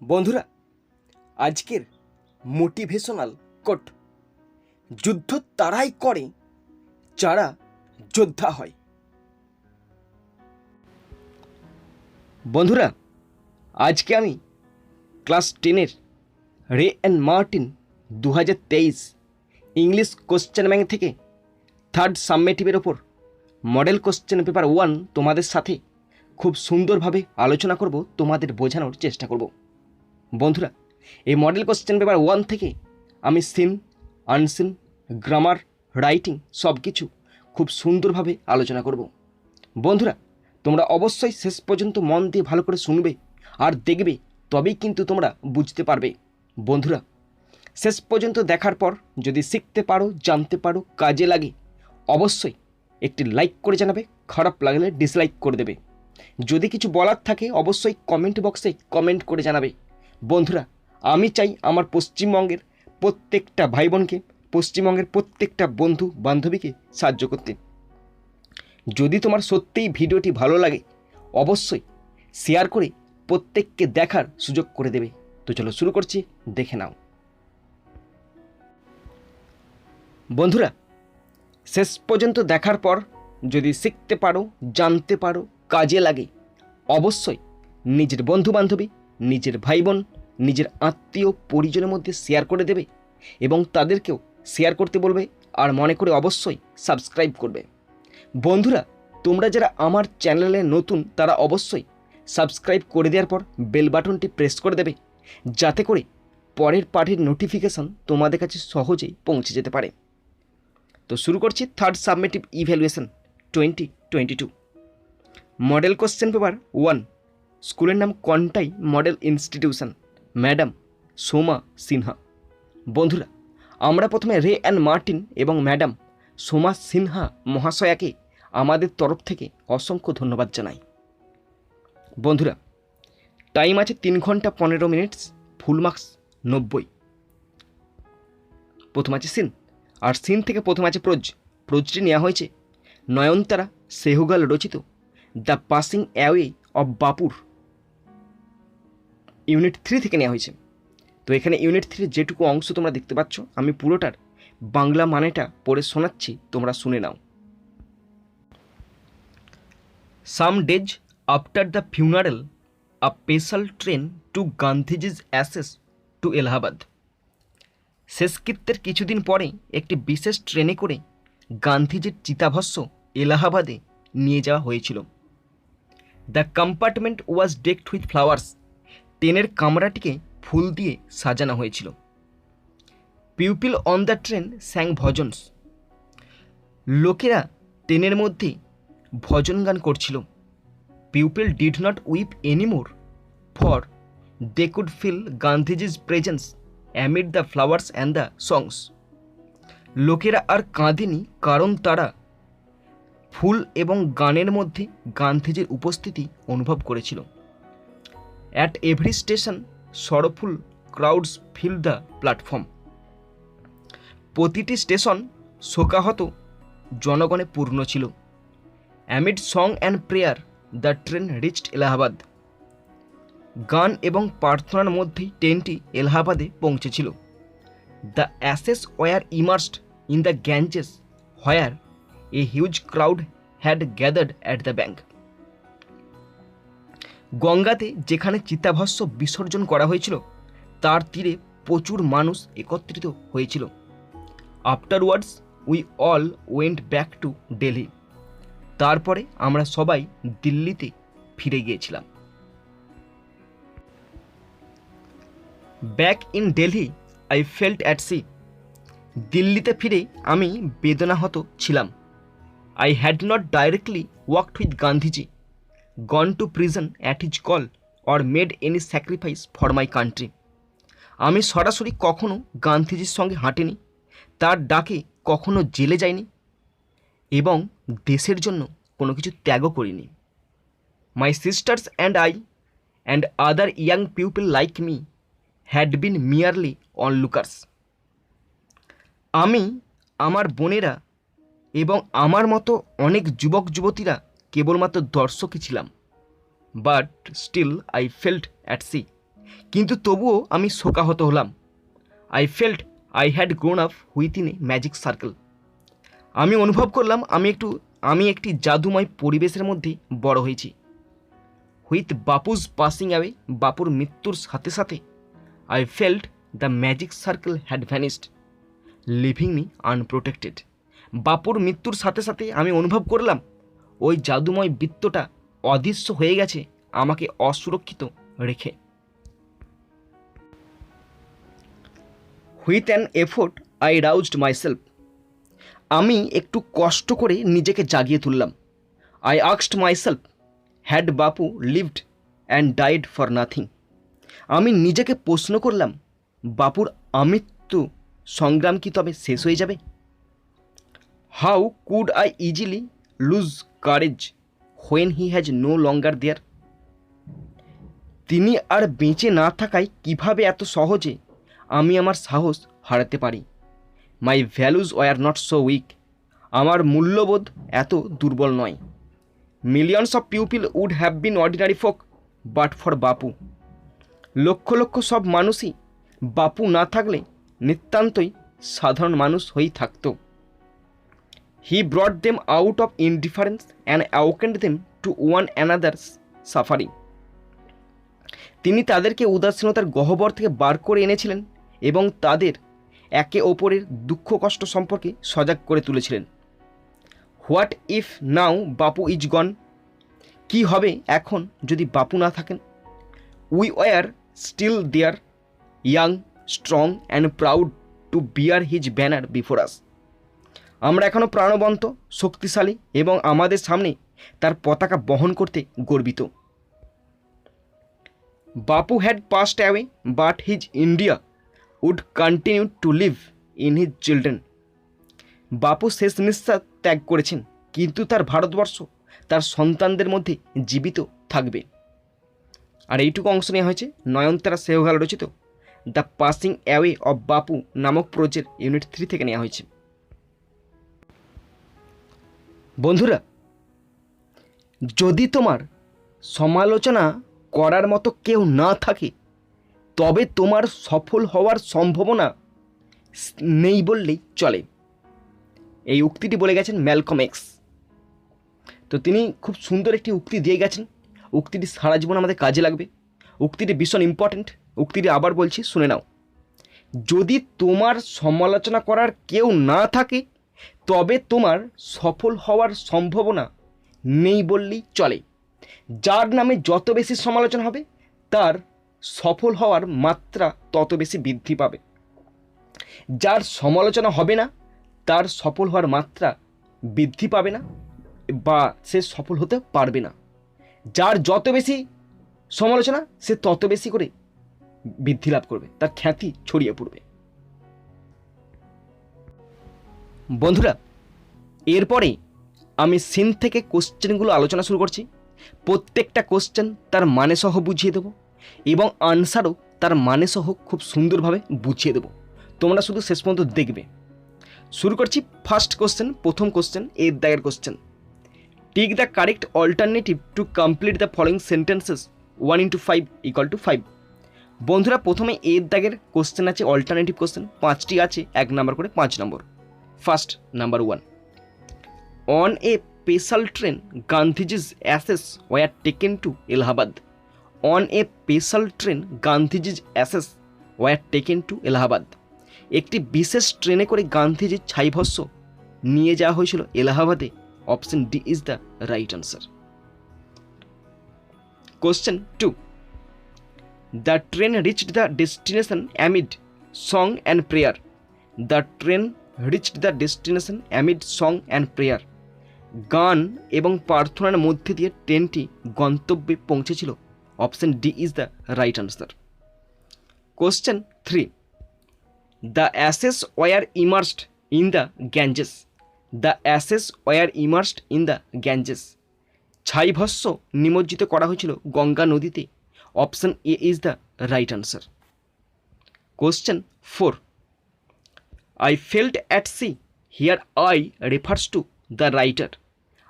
বন্ধুরা, আজকের motivational coat, যুদ্ধ তারাই করে যারা যোদ্ধা হয়। বন্ধুরা, আজকে আমি ক্লাস 10-এর রে and Martin 2023 English question bank থেকে থার্ড সাবমেটিভের ওপর মডেল কোশ্চেন পেপার 1 তোমাদের সাথে খুব সুন্দরভাবে আলোচনা করব, তোমাদের বোঝানোর চেষ্টা করব। বন্ধুরা, এই মডেল কোশ্চেন পেপার 1 থেকে আমি সিন, আনসিন, গ্রামার, রাইটিং সব কিছু খুব সুন্দরভাবে আলোচনা করব। বন্ধুরা, তোমরা অবশ্যই শেষ পর্যন্ত মন দিয়ে ভালো করে শুনবে আর দেখবে, তবেই কিন্তু তোমরা বুঝতে পারবে। বন্ধুরা, শেষ পর্যন্ত দেখার পর যদি শিখতে পারো, জানতে পারো, কাজে লাগে, অবশ্যই একটি লাইক করে জানাবে, খারাপ লাগলে ডিসলাইক করে দেবে। যদি কিছু বলার থাকে অবশ্যই কমেন্ট বক্সে কমেন্ট করে জানাবে। বন্ধুরা, আমি চাই আমার পশ্চিমবঙ্গের প্রত্যেকটা ভাই বোনকে, পশ্চিমবঙ্গের প্রত্যেকটা বন্ধু বান্ধবীকে সাহায্য করতে। যদি তোমার সত্যিই ভিডিওটি ভালো লাগে অবশ্যই শেয়ার করে প্রত্যেককে দেখার সুযোগ করে দেবে। তো চলো শুরু করছি, দেখে নাও। বন্ধুরা, শেষ পর্যন্ত দেখার পর যদি শিখতে পারো, জানতে পারো, কাজে লাগে, অবশ্যই নিজের বন্ধু বান্ধবী, নিজের ভাই বোন, নিজের আত্মীয় পরিজনের মধ্যে শেয়ার করে দেবে এবং তাদেরকেও শেয়ার করতে বলবে। আর মনে করে অবশ্যই সাবস্ক্রাইব করবে। বন্ধুরা, তোমরা যারা আমার চ্যানেলে নতুন তারা অবশ্যই সাবস্ক্রাইব করে দেওয়ার পর বেল বাটনটি প্রেস করে দেবে, যাতে করে পরের পাঠের নোটিফিকেশন তোমাদের কাছে সহজেই পৌঁছে যেতে পারে। তো শুরু করছি third সাবমেটিভ evaluation 2022 model question paper 1। স্কুলের নাম Contai model institution, madam Soma Sinha. বন্ধুরা, আমরা প্রথমে রে অ্যান্ড মার্টিন এবং ম্যাডাম সোমা সিনহা মহাশয়াকে আমাদের তরফ থেকে অসংখ্য ধন্যবাদ জানাই। বন্ধুরা, টাইম আছে 3 ঘন্টা 15 মিনিট, ফুল মার্কস 90। প্রথম আছে সিন, আর সিন থেকে প্রথম আছে প্রোজ। প্রোজটি নেওয়া হয়েছে নয়নতারা সেহুগাল রচিত দ্য পাসিং অ্যাওয়ে অফ বাপুর ইউনিট 3 থেকে নেওয়া হয়েছে। তো এখানে ইউনিট 3 যেটুকু অংশ তোমরা দেখতে পাচ্ছ, আমি পুরোটার বাংলা মানেটা পড়ে শোনাচ্ছি, তোমরা শুনে নাও। Some days after the funeral a special train to Gandhiji's ashes to Allahabad. শেষকৃত্যের কিছুদিন পরে একটি বিশেষ ট্রেনে করে গান্ধীজির চিতাভস্ম এলাহাবাদে নিয়ে যাওয়া হয়েছিল। The compartment was decked with flowers. ট্রেনের কামরাটিকে ফুল দিয়ে সাজানো হয়েছিল। People on the train sang bhajans. লোকেরা ট্রেনের মধ্যে ভজন গান করছিল। People did not weep anymore, for they could feel Gandhiji's presence amid the flowers and the songs. লোকেরা আর কাঁদেনি, কারণ তারা ফুল এবং গানের মধ্যে গান্ধীজির উপস্থিতি অনুভব করেছিল। At every station sorrowful crowds fill the platform. প্রতিটি স্টেশন শোকাহত জনগণে পূর্ণ ছিল। Amid song and prayer the train reached Allahabad. গান এবং প্রার্থনার মধ্যেই ট্রেনটি এলাহাবাদে পৌঁছেছিল। The ashes were immersed in the Ganges where a huge crowd had gathered at the bank. গঙ্গাতে যেখানে চিতাভস্ম বিসর্জন করা হয়েছিল তার তীরে প্রচুর মানুষ একত্রিত হয়েছিল। Afterwards we all went back to Delhi. তারপরে আমরা সবাই দিল্লিতে ফিরে গিয়েছিলাম। Back in Delhi I felt at sea. দিল্লিতে ফিরে আমি বেদনাহত ছিলাম। I had not directly worked with Gandhiji, gone to prison at his call, or made any sacrifice for my country. আমি সরাসরি কখনো গান্ধীজির সঙ্গে হাঁটিনি, তার ডাকে কখনো জেলে যাইনি এবং দেশের জন্য কোনো কিছু ত্যাগও করিনি। My sisters and I and other young people like me had been merely onlookers. আমি, আমার বোনেরা এবং আমার মতো অনেক যুবক যুবতীরা কেবলমাত্র দর্শকই ছিলাম। But still I felt at sea কিন্তু তবুও আমি শোকাহত হলাম। I felt I had grown up within a magic circle. আমি অনুভব করলাম আমি একটি জাদুময় পরিবেশের মধ্যে বড় হয়েছি। হুইথ বাপুজ পাসিং অ্যাওয়ে, বাপুর মৃত্যুর সাথে সাথে I felt the magic circle had vanished leaving me unprotected. বাপুর মৃত্যুর সাথে সাথে আমি অনুভব করলাম ওই জাদুময় বৃত্তটা অদৃশ্য হয়ে গেছে আমাকে অসুরক্ষিত রেখে। With an effort I রাউজড myself. আমি একটু কষ্ট করে নিজেকে জাগিয়ে তুললাম। I asked myself, had Bapu lived and died for nothing. আমি নিজেকে প্রশ্ন করলাম, বাপুর আমৃত্যু সংগ্রাম কি তবে শেষ হয়ে যাবে? How could I easily lose courage when he has no longer there. তিনি আর বেঁচে না থাকায় কিভাবে এত সহজে আমি আমার সাহস হারাতে পারি? My values were not so weak. আমার মূল্যবোধ এত দুর্বল নয়। Millions of people would have been ordinary folk but for Bapu. লক্ষ লক্ষ সব মানুষই বাপু না থাকলে নিতান্তই সাধারণ মানুষ হয়েই থাকত। He brought them out of indifference and awakened them to one another's suffering. তিনি তাদেরকে উদাসীনতার গহ্বর থেকে বার করে এনেছিলেন এবং তাদের একে অপরের দুঃখ কষ্ট সম্পর্কে সজাগ করে তুলেছিলেন। What if now Bapu is গন। কি হবে এখন যদি বাপু না থাকেন? We were still there, young, strong and proud to bear his banner before us. আমরা এখনও প্রাণবন্ত, শক্তিশালী এবং আমাদের সামনে তার পতাকা বহন করতে গর্বিত। Bapu had passed away but his India would continue to live in his children. Bapu শেষ নিঃশ্বাস ত্যাগ করেছেন, কিন্তু তার ভারতবর্ষ তার সন্তানদের মধ্যে জীবিত থাকবে। আর এইটুকু অংশ নেওয়া হয়েছে নয়নতারা সেহগাল রচিত দ্য পাসিং অ্যাওয়ে অফ বাপু নামক প্রজেক্ট ইউনিট 3 থেকে নেওয়া হয়েছে। বন্ধুরা, যদি তোমার সমালোচনা করার মতো কেউ না থাকে তবে তোমার সফল হওয়ার সম্ভাবনা নেই বললেই চলে। এই উক্তিটি বলে গেছেন ম্যালকম এক্স। তো তিনি খুব সুন্দর একটি উক্তি দিয়ে গেছেন। উক্তিটি সারা জীবন আমাদের কাজে লাগবে। উক্তিটি ভীষণ ইম্পর্ট্যান্ট। উক্তিটি আবার বলছি, শুনে নাও। যদি তোমার সমালোচনা করার কেউ না থাকে তবে তোমার সফল হওয়ার সম্ভাবনা নেই বললেই চলে। যার নামে যত বেশি সমালোচনা হবে তার সফল হওয়ার মাত্রা তত বেশি বৃদ্ধি পাবে। যার সমালোচনা হবে না তার সফল হওয়ার মাত্রা বৃদ্ধি পাবে না বা সে সফল হতে পারবে না। যার যত বেশি সমালোচনা সে তত বেশি করে বৃদ্ধি লাভ করবে, তার খ্যাতি ছড়িয়ে পড়বে। বন্ধুরা, এরপরে আমি সিন থেকে কোশ্চেনগুলো আলোচনা শুরু করছি। প্রত্যেকটা কোশ্চেন তার মানে সহ বুঝিয়ে দেবো এবং আনসারও তার মানে সহ খুব সুন্দরভাবে বুঝিয়ে দেবো। তোমরা শুধু শেষ পর্যন্ত দেখবে। শুরু করছি ফার্স্ট কোশ্চেন। প্রথম কোশ্চেন, এর দাগের question. Tick the correct alternative to complete the following sentences 1 into 5 = 5। বন্ধুরা, প্রথমে এর দাগের কোশ্চেন আছে, অল্টারনেটিভ কোশ্চেন 5টি আছে, 1 নাম্বার করে 5 number. First, number 1। On a special train Gandhiji's ashes were taken to Allahabad. On a special train Gandhiji's ashes were taken to Allahabad. একটি বিশেষ ট্রেনে করে গান্ধীজির ছাইভস্য নিয়ে যাওয়া হয়েছিল এলাহাবাদে। Option D is the right answer. Question 2। The train reached the destination amid song and prayer. The train reached the destination amid song and prayer. গান এবং প্রার্থনার মধ্যে দিয়ে ট্রেনটি গন্তব্যে পৌঁছেছিল। Option D is the right answer. Question 3। The ashes were immersed in the Ganges. The ashes were immersed in the Ganges. ছাইভস্য নিমজ্জিত করা হয়েছিল গঙ্গা নদীতে। Option A is the right answer. Question 4। I felt at sea here I refers to the writer.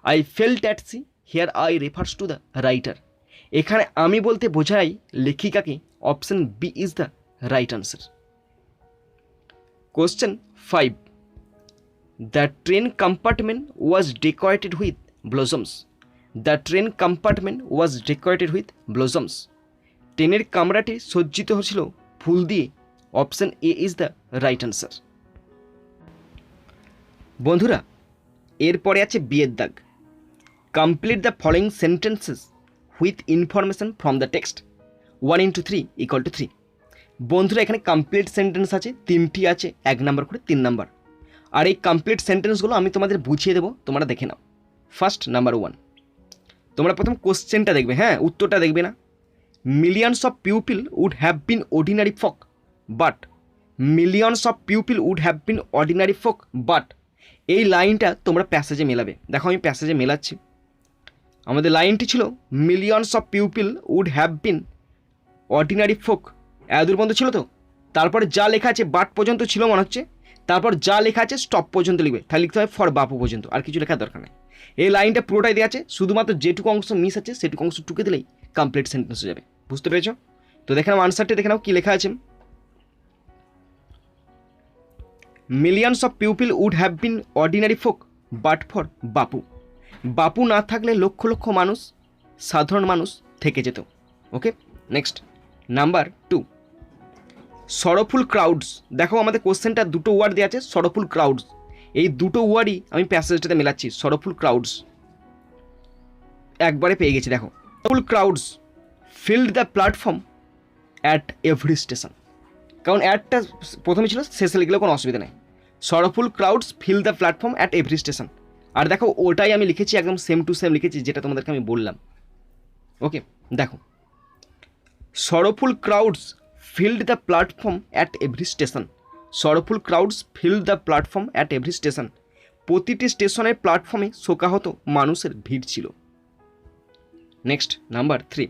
I felt at sea here I refers to the writer. এখানে আমি বলতে বোঝাই লেখিকাকে, option B is the right answer. Question 5, the train compartment was decorated with blossoms. The train compartment was decorated with blossoms. ট্রেনের কামরাটি সজ্জিত হয়েছিল ফুল দিয়ে। Option A is the right answer. বন্ধুরা, এরপরে আছে বিয়ের দাগ। Complete the following sentences with information from the text. 1 × 3 = 3। বন্ধুরা, এখানে কমপ্লিট সেন্টেন্স আছে, 3টি আছে, 1 নাম্বার করে 3 নাম্বার। আর এই কমপ্লিট সেন্টেন্সগুলো আমি তোমাদের বুঝিয়ে দেবো, তোমরা দেখে নাও। ফার্স্ট নাম্বার 1, তোমরা প্রথম কোশ্চেনটা দেখবে, হ্যাঁ, উত্তরটা দেখবে না। Millions of pupil would have been ordinary folk but. Millions of pupil would have been ordinary folk but. এই লাইনটা তোমরা প্যাসেজে মেলাবে। দেখো আমি প্যাসেজে মেলাচ্ছি। আমাদের লাইনটি ছিল millions of pupil would have been ordinary folk, এদূর পর্যন্ত ছিল তো। তারপরে যা লেখা আছে বাট পর্যন্ত ছিল মনে হচ্ছে, তারপর যা লেখা আছে স্টপ পর্যন্ত লিখবে, তাহলে লিখতে হবে ফর বাপু পর্যন্ত, আর কিছু লেখার দরকার নেই। এই লাইনটা পুরোটাই দেওয়া আছে, শুধুমাত্র যেটুকু অংশ মিস আছে সেটুকু অংশ টুকে দিলেই কমপ্লিট সেন্টেন্স হয়ে যাবে। বুঝতে পেরেছ? তো দেখে নাও আনসারটি, দেখে নাও কী লেখা আছে। Millions of pupil would have been ordinary folk but for Bapu. Bapu না থাকলে লক্ষ লক্ষ মানুষ, সাধারণ মানুষ থেকে যেত। ওকে, নেক্সট নাম্বার 2, সরফুল ক্রাউডস। দেখো আমাদের কোশ্চেনটা দুটো ওয়ার্ড দেওয়া আছে, সরফুল ক্রাউডস। এই দুটো ওয়ার্ডই আমি প্যাসেজটাতে মেলাচ্ছি, সরফুল ক্রাউডস। একবারে পেয়ে গেছি, দেখো। Sorrowful crowds filled the platform at every station. কারণ অ্যাডটা প্রথমে ছিল, শেষে লিখলেও কোনো অসুবিধা নেই। Sorrowful crowds fill the platform at every station. আর দেখো ওটাই আমি লিখেছি, একদম সেম টু সেম লিখেছি যেটা তোমাদেরকে আমি বললাম। ওকে, দেখো, sorrowful crowds filled the platform at every station. Sorrowful crowds filled the platform at every station. প্রতিটি স্টেশনের প্ল্যাটফর্মে শোকাহত মানুষের ভিড় ছিল। Next number 3,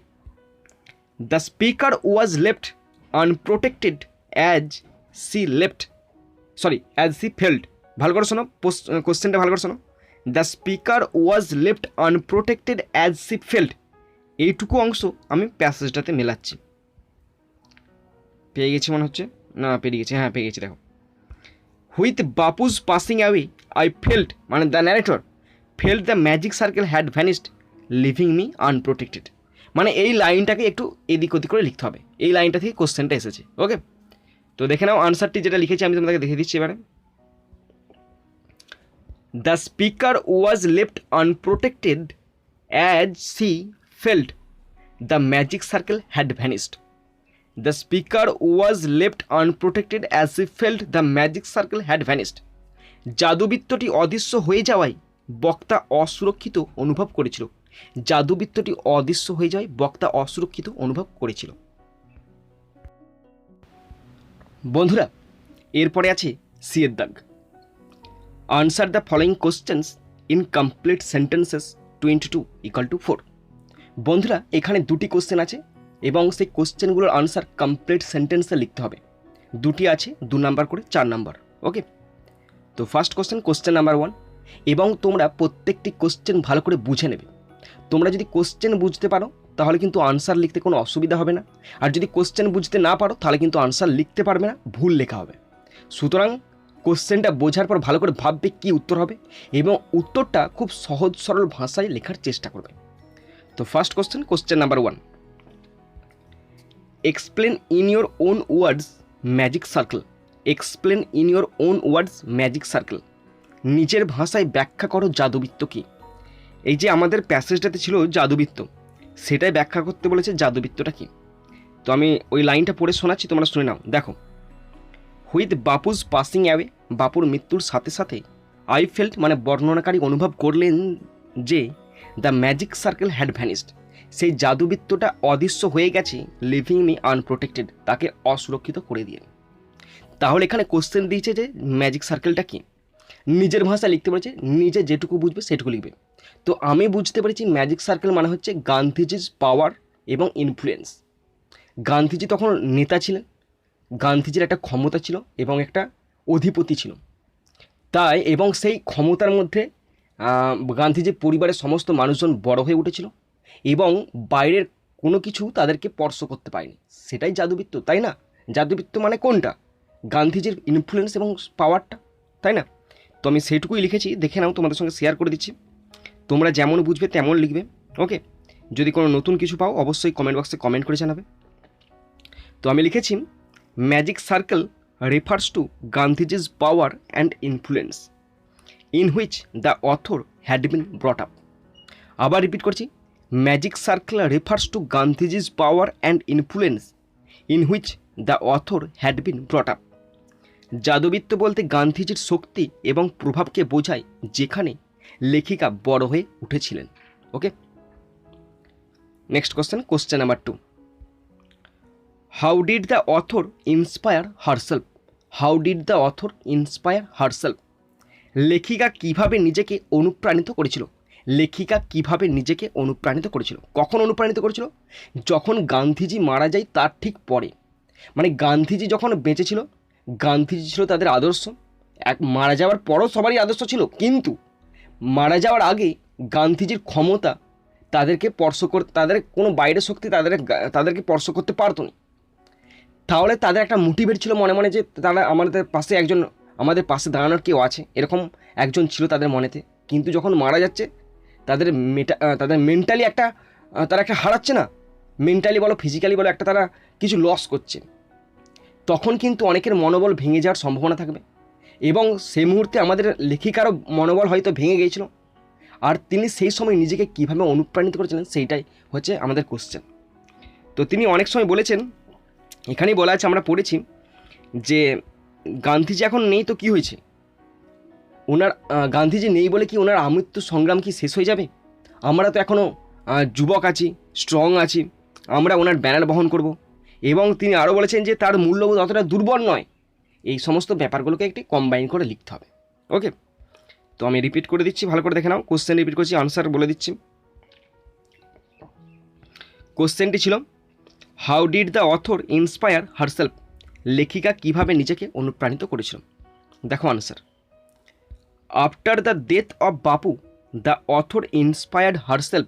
the speaker was left unprotected as she felt. ভালো করে শোনো, কোশ্চেনটা ভালো করে শোনো। The speaker was left unprotected as she felt. এইটুকু অংশ আমি প্যাসেজটাতে মেলাচ্ছি। পেয়ে গেছি মনে হচ্ছে, না পেয়ে গেছি, হ্যাঁ পেয়ে গেছি। দেখো, with Bapu's passing away I felt, মানে the narrator felt the magic circle had vanished leaving me unprotected. মানে এই লাইনটাকে একটু এদিক ওদিক করে লিখতে হবে। এই লাইনটা থেকে কোশ্চেনটা এসেছে। ওকে, তো দেখে নাও আনসারটি যেটা লিখেছি আমি তোমাদেরকে দেখে দিচ্ছি এবারে। The speaker was left unprotected as she felt the magic circle had vanished. The speaker was left unprotected as she felt the magic circle had vanished. জাদুবৃত্তটি অদৃশ্য হয়ে যাওয়ায় বক্তা অসুরক্ষিত অনুভব করেছিল। জাদুবৃত্তটি অদৃশ্য হয়ে যাওয়ায় বক্তা অসুরক্ষিত অনুভব করেছিল। বন্ধুরা, এরপরে আছে সি এর দাগ। Answer the following questions in complete sentences 22 = 4। বন্ধুরা, এখানে দুটি কোশ্চেন আছে এবং সেই কোশ্চেনগুলোর আনসার কমপ্লিট সেন্টেন্সে লিখতে হবে। দুটি আছে, 2 নাম্বার করে 4 নাম্বার। ওকে, তো ফার্স্ট কোশ্চেন নাম্বার 1, এবং তোমরা প্রত্যেকটি কোশ্চেন ভালো করে বুঝে নেবে। তোমরা যদি কোশ্চেন বুঝতে পারো তাহলে কিন্তু আনসার লিখতে কোনো অসুবিধা হবে না, আর যদি কোশ্চেন বুঝতে না পারো তাহলে কিন্তু আনসার লিখতে পারবে না, ভুল লেখা হবে। সুতরাং কোশ্চেনটা বোঝার পর ভালো করে ভাববে কী উত্তর হবে এবং উত্তরটা খুব সহজ সরল ভাষায় লেখার চেষ্টা করবে। তো first question number 1, explain in your own words magic circle. Explain in your own words magic circle. নিজের ভাষায় ব্যাখ্যা করো জাদুবৃত্ত কী। এই যে আমাদের প্যাসেজটাতে ছিল জাদুবৃত্ত, সেটাই ব্যাখ্যা করতে বলেছে জাদুবৃত্তটা কী। তো আমি ওই লাইনটা পড়ে শোনাচ্ছি, তোমরা শুনে নাও। দেখো, হুইথ বাপুজ পাসিং অ্যাওয়ে, বাপুর মৃত্যুর সাথে সাথে আই ফেল্ট, মানে বর্ণনাকারী অনুভব করলেন যে the magic circle had vanished, সেই জাদুবৃত্তটা অদৃশ্য হয়ে গেছে, লিভিং মি আনপ্রোটেক্টেড, তাকে অসুরক্ষিত করে দিয়ে। তাহলে এখানে কোশ্চেন দিয়েছে যে ম্যাজিক সার্কেলটা কী, নিজের ভাষায় লিখতে বলেছে, নিজে যেটুকু বুঝবে সেটুকু লিখবে। তো আমি বুঝতে পেরেছি ম্যাজিক সার্কেল মানে হচ্ছে গান্ধীজির পাওয়ার এবং ইনফ্লুয়েন্স। গান্ধীজি তখন নেতা ছিলেন, গান্ধীজির একটা ক্ষমতা ছিল এবং একটা অধিপতি ছিল, তাই এবং সেই ক্ষমতার মধ্যে গান্ধীজির পরিবারের সমস্ত মানুষজন বড় হয়ে উঠেছিল এবং বাইরের কোনো কিছু তাদেরকে স্পর্শ করতে পারেনি, সেটাই জাদুবিদ্যা, তাই না? জাদুবিদ্যা মানে কোনটা? গান্ধীজির ইনফ্লুয়েন্স এবং পাওয়ারটা, তাই না? তো আমি সেইটুকুই লিখেছি, দেখে নাও, তোমাদের সঙ্গে শেয়ার করে দিচ্ছি। তোমরা যেমন বুঝবে তেমন লিখবে, ওকে? যদি কোনো নতুন কিছু পাও অবশ্যই কমেন্ট বক্সে কমেন্ট করে জানাবে। তো আমি লিখেছি magic circle refers to Gandhiji's power and influence in which the author had been brought up. আবার রিপিট করছি, magic circle refers to Gandhiji's power and influence in which the author had been brought up. জাদুবিদ্যা বলতে গান্ধীজির শক্তি এবং প্রভাবকে বোঝায় যেখানে লেখিকা বড় হয়ে উঠেছিলেন। Okay, next question number 2। How did the author inspire herself? How did the author inspire herself? লেখিকা কিভাবে নিজেকে অনুপ্রাণিত করেছিল? লেখিকা কিভাবে নিজেকে অনুপ্রাণিত করেছিল? কখন অনুপ্রাণিত করেছিল? যখন গান্ধীজি মারা যায় তার ঠিক পরে। মানে গান্ধীজি যখন বেঁচে ছিল, গান্ধীজি ছিল তাদের আদর্শ। মারা যাওয়ার পরও সবারই আদর্শ ছিল, কিন্তু মারা যাওয়ার আগে গান্ধীজির ক্ষমতা তাদেরকে তাদের কোনো বাইরের শক্তি তাদেরকে স্পর্শ করতে পারতো না। তাহলে তাদের একটা মোটিভেট ছিল মনে মনে যে তারা আমাদের পাশে দাঁড়ানোর কেউ আছে, এরকম একজন ছিল তাদের মনেতে। কিন্তু যখন মারা যাচ্ছে তাদের মেন্টালি তারা একটা হারাচ্ছে না, মেন্টালি বলো ফিজিক্যালি বলো, একটা তারা কিছু লস করছে, তখন কিন্তু অনেকের মনোবল ভেঙে যাওয়ার সম্ভাবনা থাকবে। এবং সেই মুহূর্তে আমাদের লেখিকারও মনোবল হয়তো ভেঙে গিয়েছিল। আর তিনি সেই সময় নিজেকে কীভাবে অনুপ্রাণিত করেছিলেন সেইটাই হচ্ছে আমাদের কোশ্চেন। তো তিনি অনেক সময় বলেছেন, এখানেই বলা আছে, আমরা পড়েছি যে গান্ধীজি এখন নেই তো কি হয়েছে, গান্ধীজি নেই বলে কি ওনার আমৃত্যু সংগ্রাম কি শেষ হয়ে যাবে? আমরা তো এখনও যুবক আছি, স্ট্রং আছি, আমরা ওনার ব্যানার বহন করব। এবং তিনি আরও বলেছেন যে তার মূল্যবোধ অতটা দুর্বল নয়। এই সমস্ত ব্যাপারগুলোকে একটি কম্বাইন করে লিখতে হবে। ওকে, তো আমি রিপিট করে দিচ্ছি, ভালো করে দেখে নাও। কোশ্চেন রিপিট করছি, আনসার বলে দিচ্ছি। কোশ্চেনটি ছিল, how did the author inspire herself? লেখিকা কিভাবে নিজেকে অনুপ্রাণিত করেছিল? দেখো answer, after the death of Bapu the author inspired herself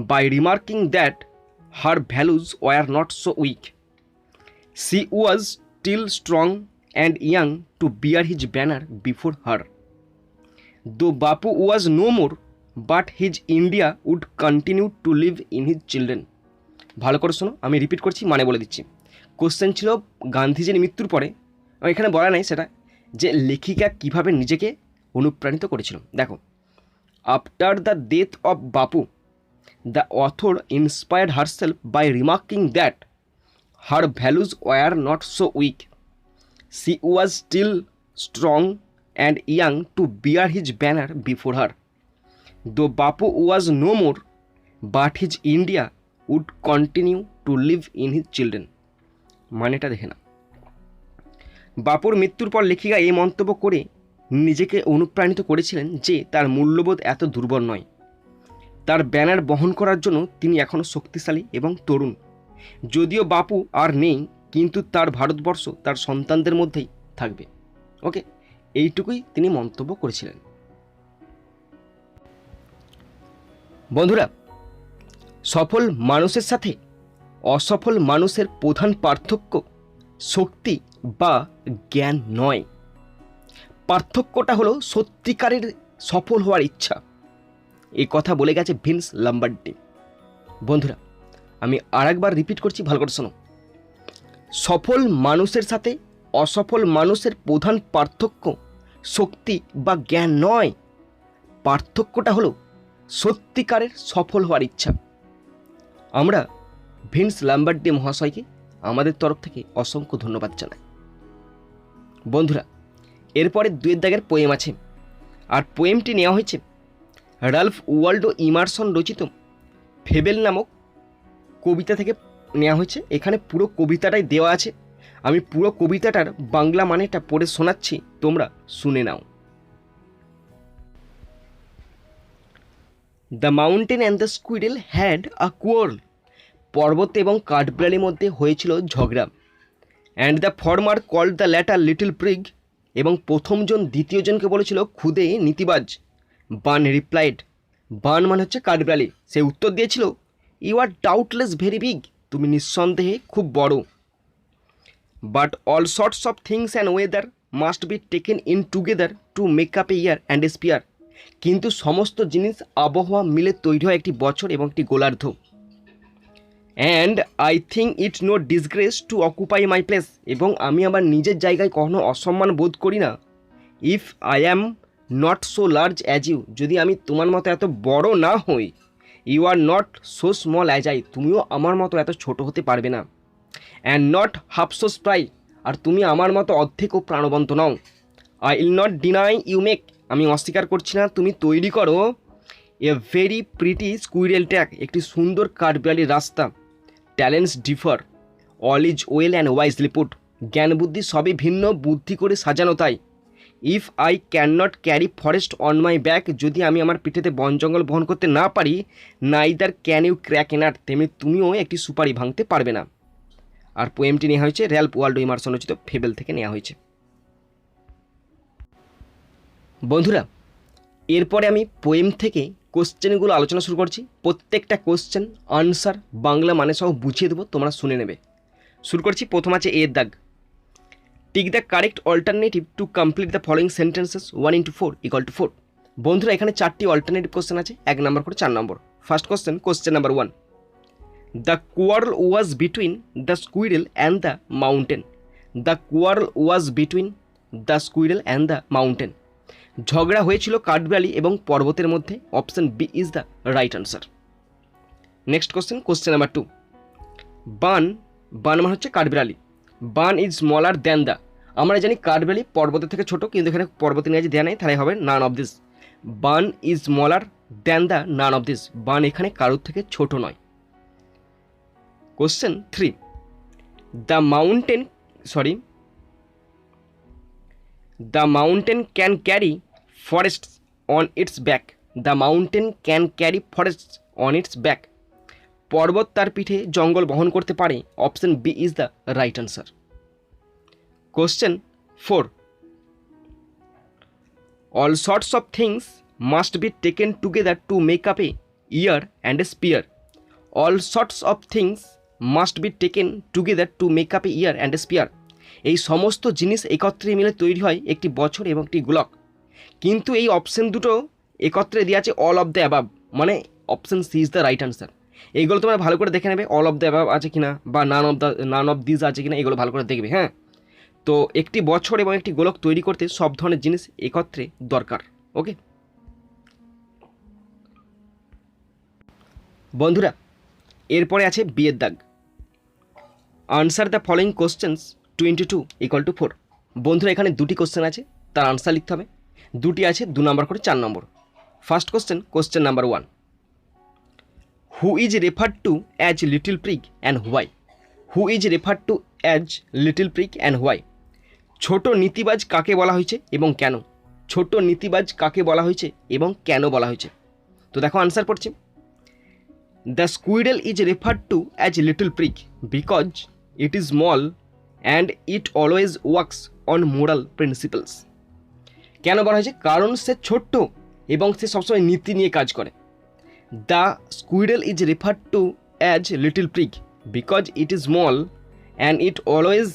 by remarking that her values were not so weak. She was still strong and young to bear his banner before her. Though Bapu was no more, but his India would continue to live in his children. ভালো করে শোনো, আমি repeat করছি, মানে বলে দিচ্ছি। Question ছিল গান্ধীজির মৃত্যুর পরে, এখানে বলা নাই সেটা, যে লেখিকা কিভাবে নিজেকে অনুপ্রাণিত করেছিল। দেখো, after the death of Bapu the author inspired herself by remarking that her values were not so weak. She was still strong and young to bear his banner before her. Though Bapu was no more, but his India would continue to live in his children. মানেটা দেখে না। বাপুর মৃত্যুর পর লেখিকা এই মন্তব্য করে নিজেকে অনুপ্রাণিত করেছিলেন যে তার মূল্যবোধ এত দুর্বল নয়। তার ব্যানার বহন করার জন্য তিনি এখনও শক্তিশালী এবং তরুণ। যদিও বাপু আর নেই, কিন্তু তার ভারতবর্ষ তার সন্তানদের মধ্যেই থাকবে। ওকে, এইটুকুই তিনি মন্তব্য করেছিলেন। বন্ধুরা, সফল মানুষের সাথে অসফল মানুষের প্রধান পার্থক্য শক্তি বা জ্ঞান নয়, পার্থক্যটা হলো সত্যিকারের সফল হওয়ার ইচ্ছা। এই কথা বলে গেছে ভিন্স লাম্বার্ডি। বন্ধুরা, আমি আরেকবার রিপিট করছি, ভালো করে শোনো। সফল মানুষের সাথে অসফল মানুষের প্রধান পার্থক্য শক্তি বা জ্ঞান নয়, পার্থক্যটা হলো সত্যিকারের সফল হওয়ার ইচ্ছা। আমরা ভিন্স লাম্বার্ডি মহাশয়কে আমাদের তরফ থেকে অসংখ্য ধন্যবাদ জানাই। বন্ধুরা, এরপরে 2 দাগের পোয়েম আছে, আর পোয়েমটি নেওয়া হয়েছে রাল্ফ ওয়াল্ডো ইমারসন রচিত ফেবেল নামক কবিতা থেকে নেওয়া হয়েছে। এখানে পুরো কবিতাটাই দেওয়া আছে, আমি পুরো কবিতাটার বাংলা মানেটা পড়ে শোনাচ্ছি, তোমরা শুনে নাও। The mountain and the squirrel had a quarrel. পর্বত এবং কাঠবিড়ালির মধ্যে হয়েছিল ঝগড়া। And the former called the latter little prig. এবং প্রথমজন দ্বিতীয়জনকে বলেছিল খুদে নীতিবাজ। বান রিপ্লাইড, বান মানে হচ্ছে কাঠবিড়ালি, সে উত্তর দিয়েছিল, you are doubtless very big, তুমি নিঃসন্দেহে খুব বড়। But all sorts of things and weather must be taken in together to make up a year and a sphere. কিন্তু সমস্ত জিনিস আবহাওয়া মিলে তৈরি হয় একটি বছর এবং একটি গোলার্ধ। And I think it no disgrace to occupy my place, এবং আমি আমার নিজের জায়গায় কখনো অসম্মান বোধ করি না। If I am not so large as you, যদি আমি তোমার মতো এত বড় না হই। You are not so small as I, তুমিও আমার মতো এত ছোট হতে পারবে না। And not half so spry, আর তুমি আমার মতো অর্ধেকও প্রাণবন্ত নও। I will not deny you make, আমি অস্বীকার করছি না তুমি তৈরি করো a very pretty squirrel track, একটি সুন্দর কাঠবিড়ালির রাস্তা। Talents differ, all is well and wisely put, জ্ঞান বুদ্ধি সবই ভিন্ন, বুদ্ধি করে সাজানো তাই। If I can not carry forest on my back, যদি আমি আমার পিঠেতে বন জঙ্গল বহন করতে না পারি, neither can you crack a nut, তেমনি তুমিও একটি সুপারি ভাঙতে পারবে না। আর পোয়েমটি নেওয়া হয়েছে র্যাল্ফ ওয়াল্ডো ইমারসন রচিত ফেবেল থেকে নেওয়া হয়েছে। বন্ধুরা, এরপরে আমি পোয়েম থেকে কোশ্চেনগুলো আলোচনা শুরু করছি। প্রত্যেকটা কোশ্চেন আনসার বাংলা মানে সহ বুঝিয়ে দেবো, তোমরা শুনে নেবে। শুরু করছি। প্রথম আছে এর দাগ। Tick the correct alternative to complete the following sentences 1 into 4 = 4। বন্ধুরা, এখানে 4টি অল্টারনেটিভ কোশ্চেন আছে, 1 নম্বর করে 4 number. First question, question number 1। The quarrel was between the squirrel and the mountain. The quarrel was between the squirrel and the mountain. ঝগড়া হয়েছিল কাঠবিড়ালি এবং পর্বতের মধ্যে। Option B is the right answer. Next question, question number 2। Bun মানে হচ্ছে কাঠবিড়ালি। Bun is smaller than the. আমরা জানি কাঠবিড়ালি পর্বতের থেকে ছোট, কিন্তু এখানে পর্বতের নিয়ে দেওয়া নেই, তাহলে হবে none of this. Bun is smaller than the none of this. Bun এখানে কারোর থেকে ছোট নয়। Question 3। The mountain can carry forests on its back. The mountain can carry forests on its back. পর্বত তার পিঠে জঙ্গল বহন করতে পারে। Option B is the right answer. Question 4। All sorts of things must be taken together to make up a year and a spear. All sorts of things must be taken together to make up a year and a spear. এই সমস্ত জিনিস একত্রে মিলে তৈরি হয় একটি বছর এবং একটি গোলক। কিন্তু এই অপশন দুটো একত্রে দেওয়া আছে অল অফ দ্য অ্যাবাভ, মানে option C is the right answer. এইগুলো তোমরা ভালো করে দেখে নেবে, অল অফ দ্য অ্যাবাভ আছে কিনা বা নান অফ দিস আছে কিনা, এগুলো ভালো করে দেখবে। হ্যাঁ, তো একটি বছর এবং একটি গোলক তৈরি করতে সব ধরনের জিনিস একত্রে দরকার। ওকে বন্ধুরা, এরপরে আছে বিয়ের দাগ। Answer the following questions 2 into 2 = 4। বন্ধুরা, এখানে দুটি কোশ্চেন আছে, তার আনসার লিখতে হবে। দুটি আছে 2 নম্বর করে 4 number. First question, question number 1। Who is referred to as little prig and why. Who is referred to as little prig and why. ছোট নীতিবাজ কাকে বলা হয়েছে এবং কেন? ছোট নীতিবাজ কাকে বলা হয়েছে এবং কেন বলা হয়েছে? তো দেখো আনসার পড়ছি। The squirrel is referred to as little prig because it is small and it always works on moral principles. কেন বলা হয়েছে? কারণ সে ছোট্ট এবং সে সবসময় নীতি নিয়ে কাজ করে। The squirrel is referred to as little prig because it is small and it always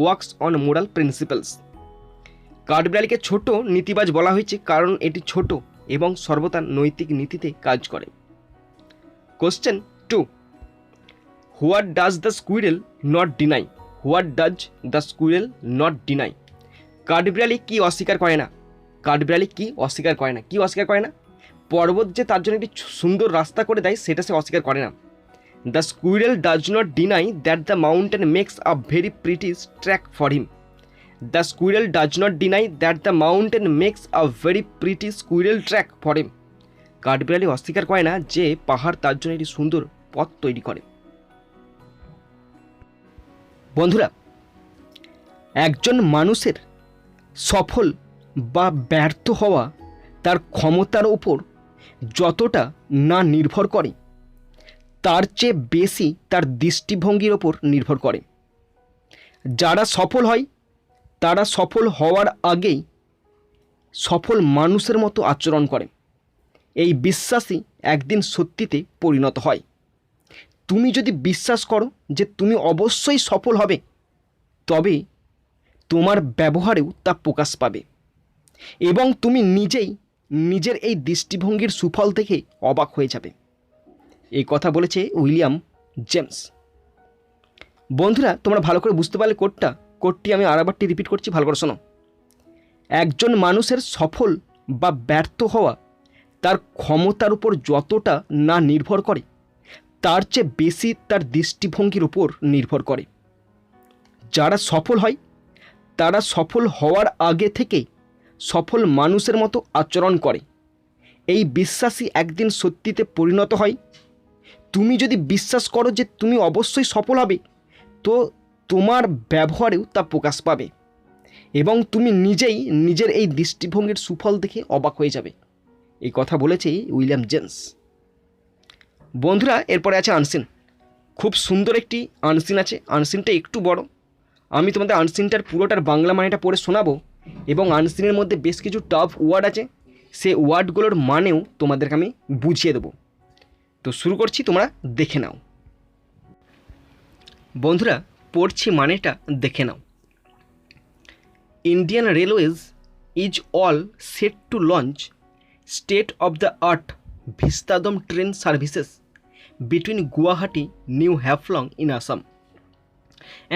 works on moral principles. কাঠবিড়ালিকে ছোট নীতিবাজ বলা হয়েছে কারণ এটি ছোট এবং সর্বদা নৈতিক নীতিতে কাজ করে। Question 2। What does the squirrel not deny. What does the squirrel not deny. কাঠবিড়ালি কি অস্বীকার করে না? কাঠবিড়ালি কি অস্বীকার করে না? কি অস্বীকার করে না? পর্বত যে তার জন্য একটি সুন্দর রাস্তা করে দেয় সেটা সে অস্বীকার করে না। The squirrel does not deny that the mountain makes a very pretty track for him. The squirrel does not deny that the mountain makes a very pretty squirrel track for him. কাঠবিড়ালি অস্বীকার করে না যে পাহাড় তার জন্য একটি সুন্দর পথ তৈরি করে। বন্ধুরা, একজন মানুষের সফল বা ব্যর্থ হওয়া তার ক্ষমতার ওপর যতটা না নির্ভর করে তার চেয়ে বেশি তার দৃষ্টিভঙ্গির ওপর নির্ভর করে। যারা সফল হয় তারা সফল হওয়ার আগেই সফল মানুষের মতো আচরণ করে। এই বিশ্বাসই একদিন সত্যিতে পরিণত হয়। তুমি যদি বিশ্বাস করো যে তুমি অবশ্যই সফল হবে, তবে তোমার ব্যবহারেও তা প্রকাশ পাবে এবং তুমি নিজেই নিজের এই দৃষ্টিভঙ্গির সুফল দেখে অবাক হয়ে যাবে। এই কথা বলেছে উইলিয়াম জেমস। বন্ধুরা, তোমরা ভালো করে বুঝতে পারলে কোডটি আমি আরেকবারটি রিপিট করছি, ভালো করে শোনো। একজন মানুষের সফল বা ব্যর্থ হওয়া তার ক্ষমতার উপর যতটা না নির্ভর করে, তার চেয়ে বেশি তার দৃষ্টিভঙ্গির উপর নির্ভর করে। যারা সফল হয় তারা সফল হওয়ার আগে থেকে সফল মানুষের মতো আচরণ করে। এই বিশ্বাসই একদিন সত্যিতে পরিণত হয়। তুমি যদি বিশ্বাস করো যে তুমি অবশ্যই সফল হবে, তো তোমার ব্যবহারেও তা প্রকাশ পাবে এবং তুমি নিজেই নিজের এই দৃষ্টিভঙ্গির সুফল দেখে অবাক হয়ে যাবে। এই কথা বলেছে উইলিয়াম জেমস। বন্ধুরা, এরপরে আছে আনসিন। খুব সুন্দর একটি আনসিন আছে। আনসিনটা একটু বড়। আমি তোমাদের আনসিনটার পুরোটার বাংলা মানেটা পড়ে শোনাবো এবং আনসিনের মধ্যে বেশ কিছু টাফ ওয়ার্ড আছে, সেই ওয়ার্ডগুলোর মানেও তোমাদেরকে আমি বুঝিয়ে দেবো। তো শুরু করছি, তোমরা দেখে নাও। বন্ধুরা, পড়ছি, মানেটা দেখে নাও। Indian railways is all set to launch state of the art vistadome train services between Guwahati, New Haflong in Assam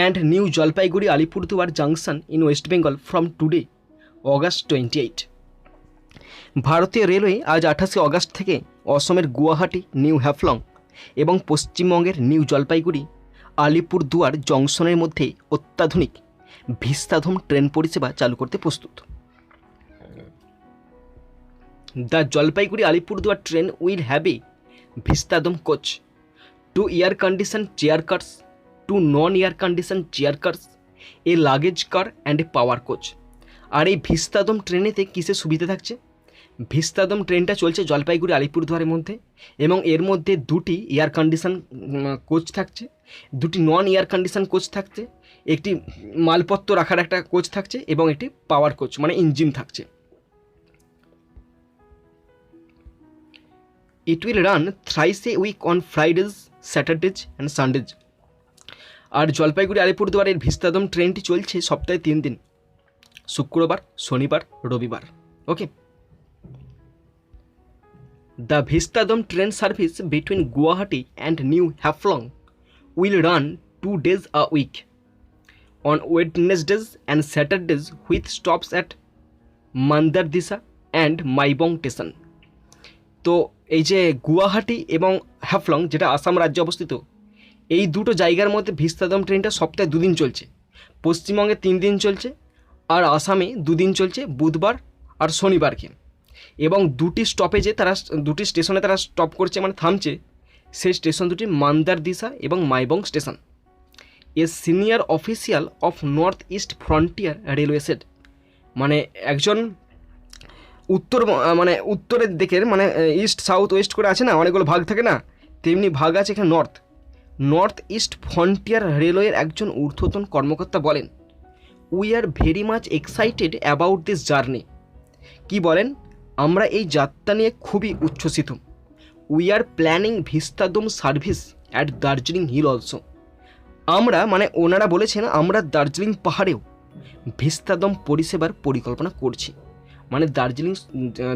and New Jalpaiguri Alipurduar Junction in West Bengal from today, August 28. ভারতীয় railway আজ 28 August থেকে অসমের Guwahati, New হ্যাফলং এবং পশ্চিমবঙ্গের new Jalpaiguri Alipurduar জংশনের মধ্যে অত্যাধুনিক ভিস্তাধম train পরিষেবা চালু করতে প্রস্তুত। The Jalpaiguri Alipurduar train will have a Vistadom coach, 2 air conditioned chair cars, 2 non air conditioned chair cars, a luggage car and a power coach. আর এই ভিস্তাদম ট্রেনেতে কিসের সুবিধা থাকছে? ভিস্তাদম ট্রেনটা চলছে জলপাইগুড়ি আলিপুরদুয়ারের মধ্যে এবং এর মধ্যে 2টি এয়ার কন্ডিশন কোচ থাকছে, 2টি নন এয়ার কন্ডিশন কোচ থাকছে, একটি মালপত্র রাখার একটা কোচ থাকছে এবং একটি পাওয়ার কোচ মানে ইঞ্জিন থাকছে। It will run thrice a week on Fridays, Saturdays and Sundays. আর জলপাইগুড়ি আলিপুরদুয়ারের ভিস্তাদম ট্রেনটি চলছে সপ্তাহে 3 দিন, শুক্রবার, শনিবার, রবিবার। ওকে। The Vistadom train service between Guwahati and New Haflong will run 2 days a week on Wednesdays and Saturdays with stops at Mandardisa and Maibong station. তো এই যে গুয়াহাটি এবং হ্যাফলং, যেটা আসাম রাজ্যে অবস্থিত, এই দুটো জায়গার মধ্যে ভিস্তাদম ট্রেনটা সপ্তাহে 2 দিন চলছে। পশ্চিমবঙ্গে 3 দিন চলছে আর আসামে 2 দিন চলছে, বুধবার আর শনিবারকে। এবং 2টি স্টপেজে তারা 2টি স্টেশনে তারা স্টপ করছে মানে থামছে। সেই স্টেশন দুটি মান্দারদিসা এবং Maibang station. A senior official of North East Frontier Railway said, মানে একজন উত্তরের দিকের মানে ইস্ট সাউথ ওয়েস্ট করে আছে না, অনেকগুলো ভাগ থাকে না, তেমনি ভাগ আছে এখানে নর্থ ইস্ট ফ্রন্টিয়ার রেলওয়ের একজন ঊর্ধ্বতন কর্মকর্তা বলেন, we are very much excited about this journey. কি বলেন? আমরা এই যাত্রা নিয়ে খুবই উচ্ছ্বসিত। We are planning vistadome service at Darjeeling hill also. আমরা মানে ওনারা বলেছেন আমরা দার্জিলিং পাহাড়েও ভিস্তাদম পরিষেবার পরিকল্পনা করছি। মানে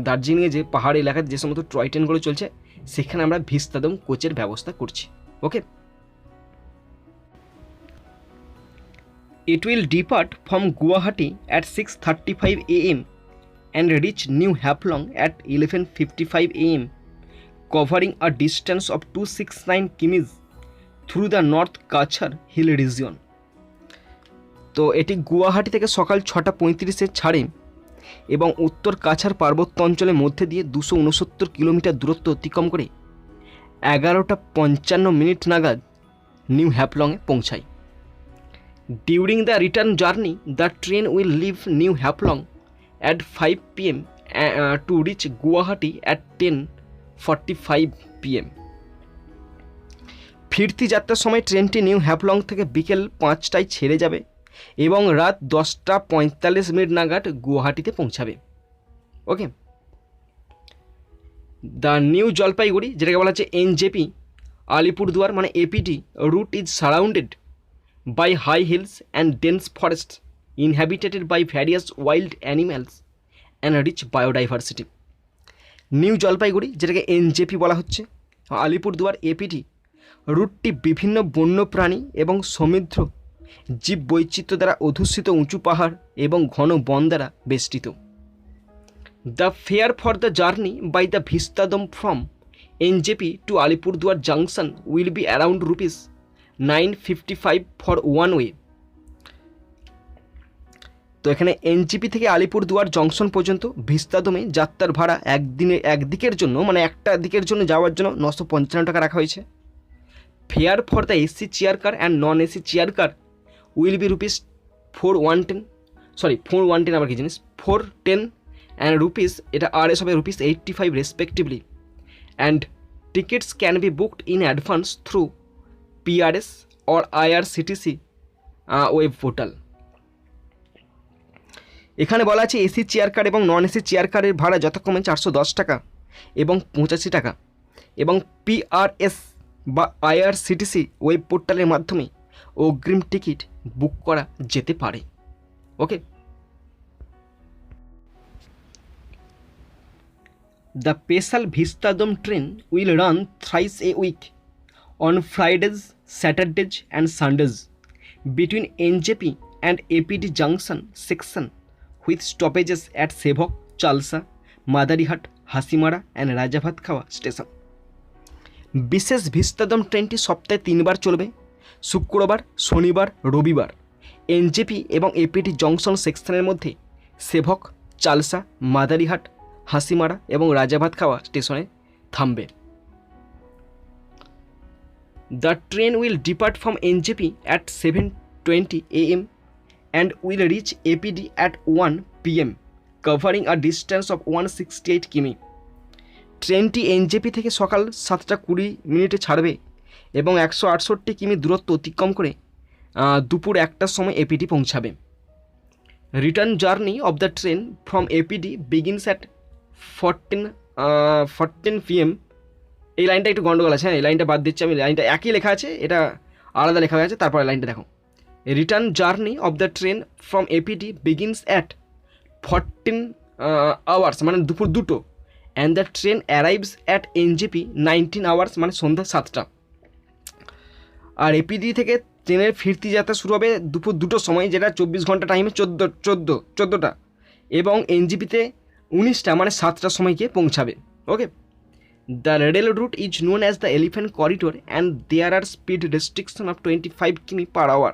দার্জিলিংয়ে যে পাহাড় এলাকায় যে সমস্ত টয় ট্রেনগুলো চলছে সেখানে আমরা ভিস্তাদম কোচের ব্যবস্থা করছি। Okay. It will depart from Guwahati at 6:35 AM and reach New Haflong at 11:55 AM, covering a distance of 269 kimis through the North Kachar Hill region. তো এটি গুয়াহাটি থেকে সকাল 6:35 ছাড়ে এবং উত্তর কাছাড় পার্বত্য অঞ্চলের মধ্যে দিয়ে 269 কিলোমিটার দূরত্ব অতিক্রম করে 11:55 নাগাদ নিউ হ্যাফলংয়ে পৌঁছায়। During the return journey the train will leave New Haflong at 5 PM to reach Guwahati at 10:45 PM. ফিরতি যাত্রার সময় ট্রেনটি নিউ হ্যাফলং থেকে বিকেল 5টায় ছেড়ে যাবে এবং রাত 10:45 নাগাদ গুয়াহাটিতে পৌঁছাবে। ওকে। দ্য নিউ জলপাইগুড়ি, যেটাকে বলা হচ্ছে NJP, আলিপুরদুয়ার মানে APD route is surrounded by high hills and dense forest inhabited by various wild animals and rich biodiversity. New Jalpaiguri, যেটাকে এনজেপি বলা হচ্ছে, আলিপুরদুয়ার এপিডি রুটটি বিভিন্ন বন্যপ্রাণী এবং সমৃদ্ধ জীব বৈচিত্র্য দ্বারা অধ্যুষিত উঁচু পাহাড় এবং ঘন বন দ্বারা বেষ্টিত। The fare for the journey by the Vistadome from NJP to Alipurduar junction will be around rupees 955 for one way. তো এখানে এনজিপি থেকে আলিপুরদুয়ার জংশন পর্যন্ত ভিস্তাদমে যাত্রার ভাড়া একদিকের জন্য মানে একটা দিকের জন্য যাওয়ার জন্য 955 টাকা রাখা হয়েছে। Fair for the AC chair car and non AC chair car will be rupees 410 আবার কি জিনিস 410 অ্যান্ড রুপিস, এটা আরএস হবে rupees 85 respectively, and tickets can be booked in advance through PRS or IRCTC web portal. এখানে বলা আছে AC chair car এবং non AC chair কারের ভাড়া যথাক্রমে 410 টাকা এবং 85 টাকা, এবং পিআরএস বা আইআরসিটিসি ওয়েব পোর্টালের মাধ্যমে অগ্রিম টিকিট বুক করা যেতে পারে। Okay, the special Vistadome train will run thrice a week on Fridays, Saturdays and Sundays between NJP and APD Junction section with stoppages at Sevok, Chalsa, Madarihat, Hasimara and Rajabhatkawa station. বিশেষ ভিস্তাদম ট্রেনটি সপ্তাহে 3 বার চলবে, শুক্রবার, শনিবার, রবিবার NJP এবং APD junction সেকশনের মধ্যে সেভক, চালসা, মাদারিহাট, হাসিমারা এবং রাজাভাতখাওয়া স্টেশনে থামবে। The train will depart from NJP at 7:20 AM and will reach APD at 1 PM, covering a distance of 168 কিমি। ট্রেনটি এনজেপি থেকে সকাল 7:20 ছাড়বে এবং 168 কিমি দূরত্ব অতিক্রম করে দুপুর 1টার সময় এপিডি পৌঁছাবে। Return journey of the train from APD begins at 14 PM। এই লাইনটা একটু গন্ডগোল আছে, হ্যাঁ, এই লাইনটা বাদ দিচ্ছি আমি, লাইনটা একই লেখা আছে, এটা আলাদা লেখা হয়ে আছে, তারপরে লাইনটা দেখো। Return journey of the train from APD begins at 14 hours মানে দুপুর 2টো, and the train arrives at NJP 19 hours মানে সন্ধ্যা 7টা। আর এপিডি থেকে ট্রেনের ফিরতি যাত্রা শুরু হবে দুপুর 2টোর সময়, যেটা 24 ঘন্টা টাইমে 14টা, এবং এনজেপিতে 19টা মানে 7টার সময় গিয়ে পৌঁছাবে। ওকে, the rail route is known as the elephant corridor and there are speed restriction of 25 কিমি per hour.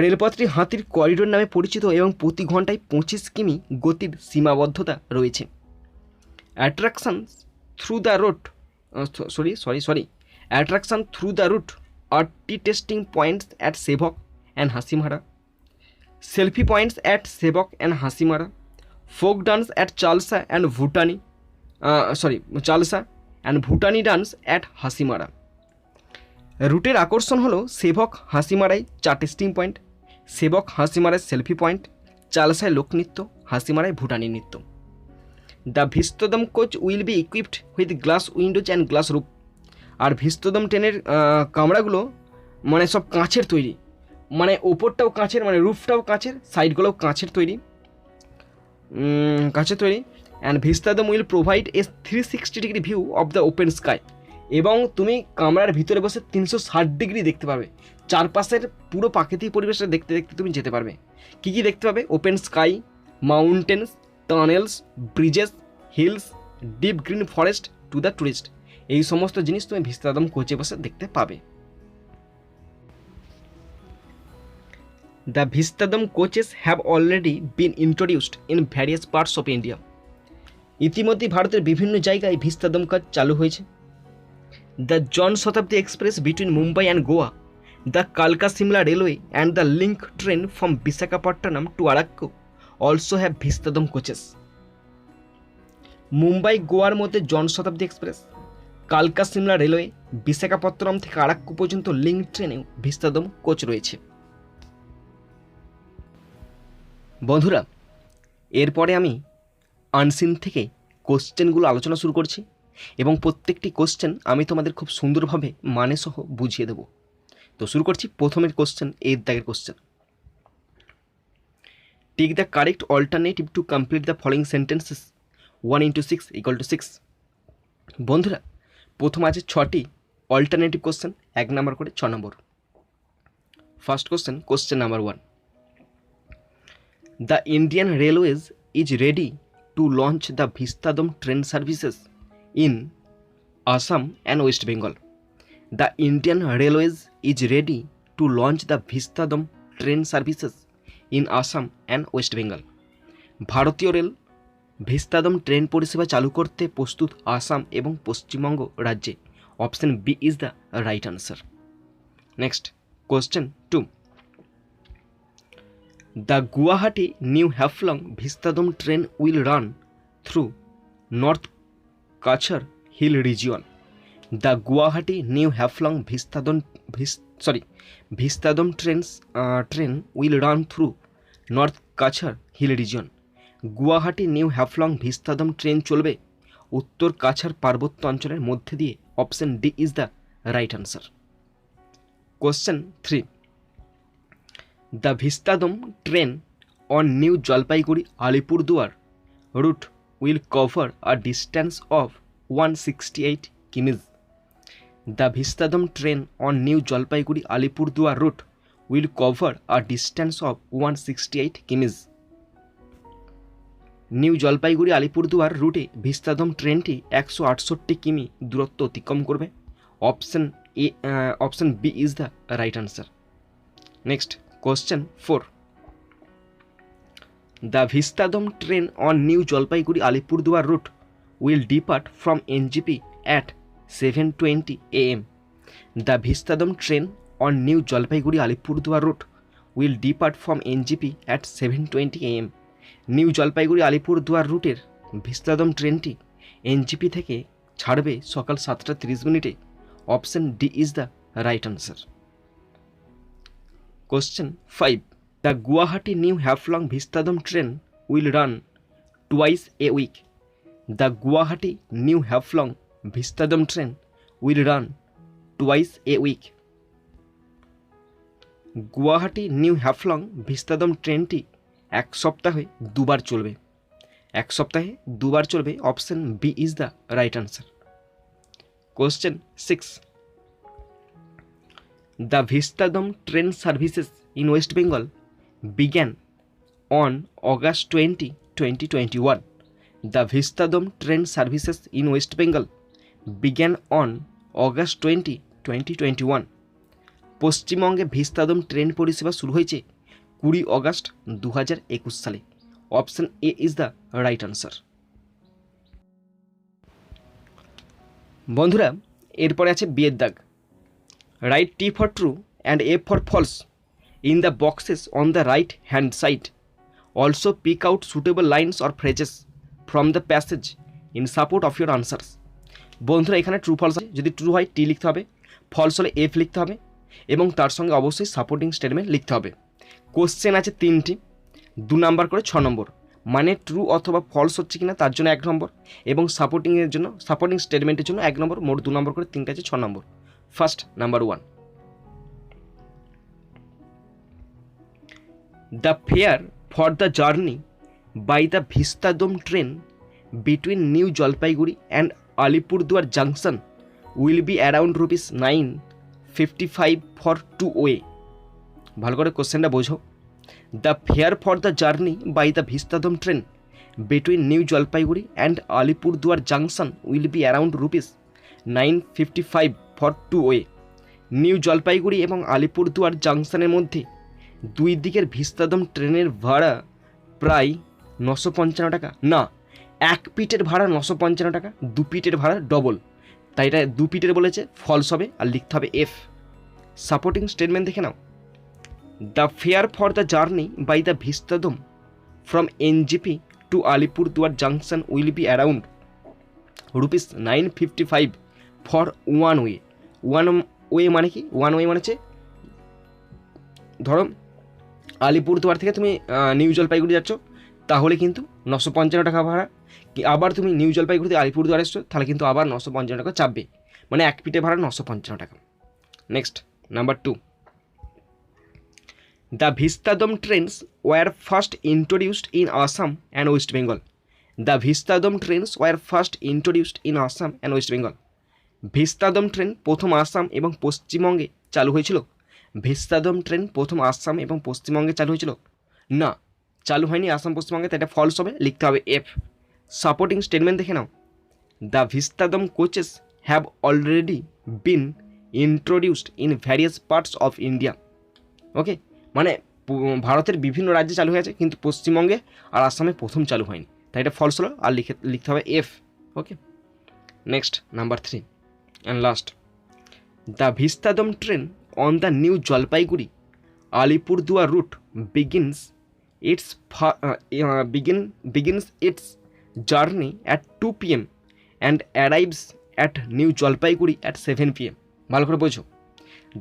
রেলপথটি হাতির করিডোর নামে পরিচিত এবং প্রতি ঘন্টায় 25 কিমি গতির সীমাবদ্ধতা রয়েছে। Attraction through the route are tea tasting points at Sevoke and Hasimara, selfie points at Sevoke and Hasimara, folk dance at Chalsa and Bhutani dance at Hasimara. রুটের আকর্ষণ হলো সেভক হাসিমারায় 4 টেস্টিং পয়েন্ট, সেভক হাসিমারায় সেলফি পয়েন্ট, চালসায় লোকনৃত্য, হাসিমারায় ভুটানি নৃত্য। The Vistadome coach will be equipped with glass windows and glass roof. আর ভিস্তদম ট্রেনের কামরাগুলো মানে সব কাঁচের তৈরি, মানে ওপরটাও কাঁচের, মানে রুফটাও কাঁচের, সাইডগুলোও কাঁচের তৈরি। And Vistadome will provide a 360 degree view of the open sky. এবং তুমি কামরার ভিতরে বসে 360 ডিগ্রি দেখতে পারবে, চারপাশের পুরো প্রাকৃতিক পরিবেশটা দেখতে দেখতে তুমি যেতে পারবে। কী কী দেখতে পাবে? Open sky, mountains, tunnels, bridges, hills, deep green forest to the tourist. এই সমস্ত জিনিস তুমি ভিস্তাদম কোচে বসে দেখতে পাবে। The Vistadome coaches have already been introduced in various parts of India. ইতিমধ্যে ভারতের বিভিন্ন জায়গায় ভিস্তাদম কাজ চালু হয়েছে। The Jan Shatabdi express between Mumbai and Goa, the কালকা Shimla railway and the link train from Visakhapatnam to Araku also have Vistadome coaches. Mumbai গোয়ার মধ্যে জন শতাব্দী এক্সপ্রেস, কালকা সিমলা রেলওয়ে, বিশাখাপত্তনম থেকে আরাক্কু পর্যন্ত লিঙ্ক ট্রেনেও ভিস্তাদম কোচ রয়েছে। বন্ধুরা, এরপরে আমি আনসিন থেকে কোশ্চেনগুলো আলোচনা শুরু করছি। এবং প্রত্যেকটি কোশ্চেন আমি তোমাদের খুব সুন্দরভাবে মানে সহ বুঝিয়ে দেব। তো শুরু করছি প্রথমের কোশ্চেন, এর দাগের question. Take the correct alternative to complete the following sentences 1 × 6 = 6। বন্ধুরা প্রথম আছে 6টি অল্টারনেটিভ কোশ্চেন, 1 নাম্বার করে 6 নম্বর। First question, question number 1। The Indian railways is ready to launch the Vistadome train services in Assam and West Bengal. The Indian railways is ready to launch the Vistadome train services in Assam and West Bengal. ভারতীয় rail Vistadome train পরিষেবা চালু করতে প্রস্তুত আসাম এবং পশ্চিমবঙ্গ রাজ্যে। Option B is the right answer. Next, question 2। The Guwahati New Haflong Vistadome train will run through North Cachar hill region. The Guwahati New Haflong Vistadome train will run through North Cachar hill region. Guwahati New Haflong Vistadome train চলবে উত্তর কাছার পার্বত্য অঞ্চলের মধ্যে দিয়ে। Option D is the right answer. Question 3। The Vistadome train on New Jalpaiguri Alipurduar route will cover a distance of 168 kms. The Vistadome train on New Jalpaiguri Alipurduar route will cover a distance of 168 kms. New Jalpaiguri Alipurduar রুটে Vistadome ট্রেনটি 168 কিমি দূরত্ব অতিক্রম করবে। Option B is the right answer. Next, question 4। The Vistadome train on New Jalpaiguri Alipurduar route will depart from NGP at 7:20 AM. The Vistadom train on New Jalpaiguri Alipurduar route will depart from NGP at 7:20 AM. New Jalpaiguri Alipurduar রুটের Vistadome ট্রেনটি NGP থেকে ছাড়বে সকাল 7:30 option D is the right answer. Question 5। The Guwahati New Haflong Vistadome train will run twice a week. The Guwahati New Haflong Vistadome train will run twice a week. Guwahati New Haflong Vistadome ট্রেনটি 1 সপ্তাহে 2 বার চলবে। 1 সপ্তাহে 2 বার চলবে। Option B is the right answer. Question 6। The Vistadome train services in West Bengal began on August 20, 2021. The Vistadom train services in West Bengal began on August 20, 2021. পশ্চিমবঙ্গে Vistadome train পরিষেবা শুরু হয়েছে 20 অগস্ট 2021 সালে। Option A is the right answer. বন্ধুরা এরপরে আছে B এর দাগ। Write T for true and F for false in the boxes on the right hand side. Also pick out suitable lines or phrases from the passage in support of your answers. বন্ধুরা এখানে true false আছে, যদি true হয় টি লিখতে হবে, false হলে F লিখতে হবে এবং তার সঙ্গে অবশ্যই সাপোর্টিং স্টেটমেন্ট লিখতে হবে। কোশ্চেন আছে 3টি, 2 নাম্বার করে 6 নম্বর, মানে ট্রু অথবা ফলস হচ্ছে কিনা তার জন্য 1 নম্বর এবং সাপোর্টিং স্টেটমেন্টের জন্য 1 নম্বর, মোট 2 নম্বর করে 3টা আছে 6 নম্বর। First number 1। The fare for the journey by the Vistadome train between New Jalpaiguri and Alipurduar junction will be around ₹955 for 2 way. ভালো করে কোশ্চেনটা বোঝো। The fare for the journey by the Vistadome train between New Jalpaiguri and Alipurduar junction will be around ₹955 for 2 way. New Jalpaiguri এবং আলিপুরদুয়ার জাংশনের মধ্যে দুই দিকের ভিস্তাদম ট্রেনের ভাড়া প্রায় 955 টাকা। না, 1 পিটের ভাড়া 955 টাকা, 2 পিটের ভাড়া ডবল, তাই এটা 2 পিটের বলেছে, ফলস হবে আর লিখতে হবে এফ। সাপোর্টিং স্টেটমেন্ট দেখে নাও। The fare for the journey by the Vistadome from NGP to Alipurduar junction will be around ₹955 for 1 way. 1 way মানে কি? 1 ওয়ে মানে হচ্ছে ধরো আলিপুরদুয়ার থেকে তুমি নিউ জলপাইগুড়ি যাচ্ছ, তাহলে কিন্তু 955 টাকা ভাড়া, আবার তুমি নিউ জলপাইগুড়িতে আলিপুরদুয়ার এসছো তাহলে কিন্তু আবার 955 টাকা চাপবে, মানে এক পিঠে ভাড়া 955 টাকা। Next number 2, the Vistadome trains were first introduced in Assam and West Bengal. The Vistadome trains were first introduced in Assam and West Bengal. Vistadome train প্রথম আসাম এবং পশ্চিমবঙ্গে চালু হয়েছিল। ভিস্তাদম ট্রেন প্রথম আসাম এবং পশ্চিমবঙ্গে চালু হয়েছিল না, চালু হয়নি আসাম পশ্চিমবঙ্গে, তাই এটা ফলস হবে, লিখতে হবে এফ। সাপোর্টিং স্টেটমেন্ট দেখে নাও, the Vistadome coaches have already been introduced in various parts of India. Okay, মানে ভারতের বিভিন্ন রাজ্যে চালু হয়েছে কিন্তু পশ্চিমবঙ্গে আর আসামে প্রথম চালু হয়নি, তাই এটা ফলস হলো, আর লিখতে হবে F. Okay, next number 3 and last, the Vistadome train on the New Jalpaiguri Alipurduar route begins its journey at 2 p.m. and arrives at New Jalpaiguri at 7 p.m. ভালো করে বোঝো,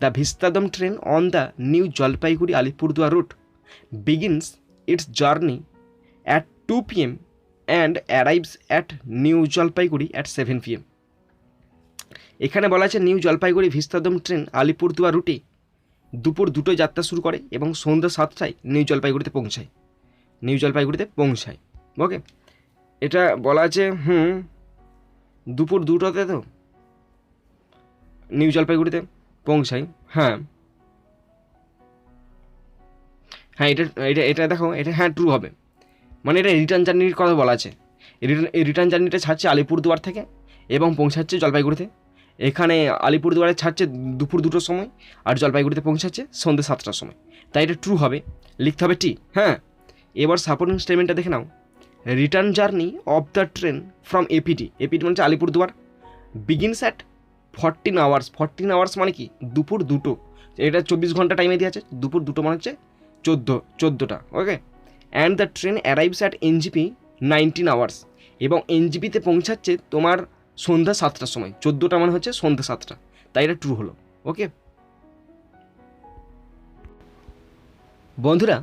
the Vistadome train on the New Jalpaiguri Alipurduar route begins its journey at 2 p.m. and arrives at New Jalpaiguri at 7 p.m. এখানে বলা আছে new Jalpaiguri Vistadome train Alipurduar রুটে দুপুর 2টোয় যাত্রা শুরু করে এবং সন্ধ্যা 7টায় নিউ জলপাইগুড়িতে পৌঁছায়। ওকে, এটা বলা আছে দুপুর 2টোতে তো নিউ জলপাইগুড়িতে পৌঁছায়। হ্যাঁ, এটা এটা এটা দেখো, এটা হ্যাঁ ট্রু হবে, মানে এটা রিটার্ন জার্নির কথা বলা আছে। রিটার্ন জার্নিটা ছাড়ছে আলিপুরদুয়ার থেকে এবং পৌঁছাচ্ছে জলপাইগুড়িতে। এখানে আলিপুরদুয়ারে ছাড়ছে দুপুর 2টোর সময় আর জলপাইগুড়িতে পৌঁছাচ্ছে সন্ধ্যে 7টার সময়, তাই এটা ট্রু হবে, লিখতে হবে টি। হ্যাঁ, এবার সাপোর্টিং স্টেটমেন্টটা দেখে নাও, return journey of the train from APT মানে হচ্ছে Alipurduar begins at 14 hours. 14 hours মানে কি দুপুর 2টো, এটা 24 ঘন্টা টাইমে দিয়ে আছে, দুপুর 2টো মানে হচ্ছে 14টা। Okay, and the train arrives at NGP 19 hours, এবং এনজিপিতে পৌঁছাচ্ছে তোমার সন্ধ্যা 7টার সময়। 14টা মানে হচ্ছে সন্ধ্যা 7টা, তাই এটা ট্রু হলো। ওকে বন্ধুরা,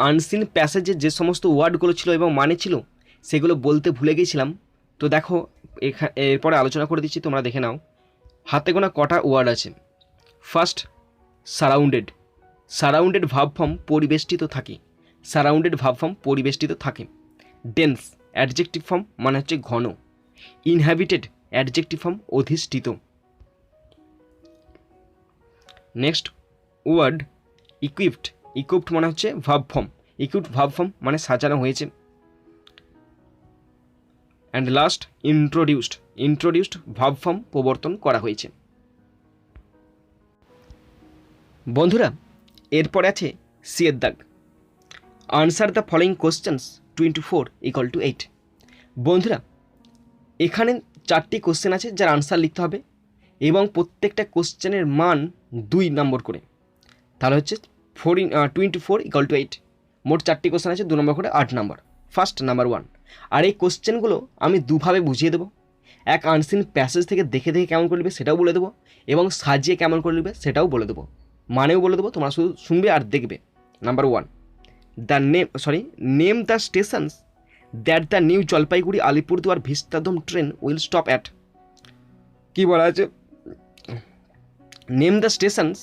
আনসিন প্যাসেজে যে সমস্ত ওয়ার্ডগুলো ছিল এবং মানে ছিল সেগুলো বলতে ভুলে গেছিলাম, তো দেখো এরপরে আলোচনা করে দিচ্ছি, তোমরা দেখে নাও। হাতে গোনা কটা ওয়ার্ড আছে। ফার্স্ট, সারাউন্ডেড ভার্ব ফর্ম পরিবেষ্টিত থাকে। ডেন্স অ্যাডজেক্টিভ ফর্ম মানে হচ্ছে ঘন। ইনহ্যাবিটেড অ্যাডজেক্টিভ ফর্ম অধিষ্ঠিত। নেক্সট ওয়ার্ড ইকুইপড মানে হচ্ছে ভার্ব ফর্ম, মানে সাজানো হয়েছে। And last introduced verb form প্রবর্তন করা হয়েছে। বন্ধুরা, এরপরে আছে সি এর দাগ। Answer the following questions 24 = 8। বন্ধুরা, এখানে 4টি কোশ্চেন আছে যার আনসার লিখতে হবে এবং প্রত্যেকটা কোশ্চেনের মান 2 নম্বর করে, তাহলে হচ্ছে 24 = 8। মোট 4টি কোশ্চেন আছে, 2 নম্বর করে 8 নম্বর। ফার্স্ট নাম্বার 1, আর এই কোশ্চেনগুলো আমি দুভাবে বুঝিয়ে দেবো। এক, আনসিন প্যাসেজ থেকে দেখে কেমন করে লিখবে সেটাও বলে দেবো, এবং সাজিয়ে কেমন করে লিখবে সেটাও বলে দেবো, মানেও বলে দেবো, তোমরা শুধু শুনবে আর দেখবে। Number 1, name the stations that the New Jalpaiguri Alipurduar Vistadome train will stop at. কী বলা আছে? Name the stations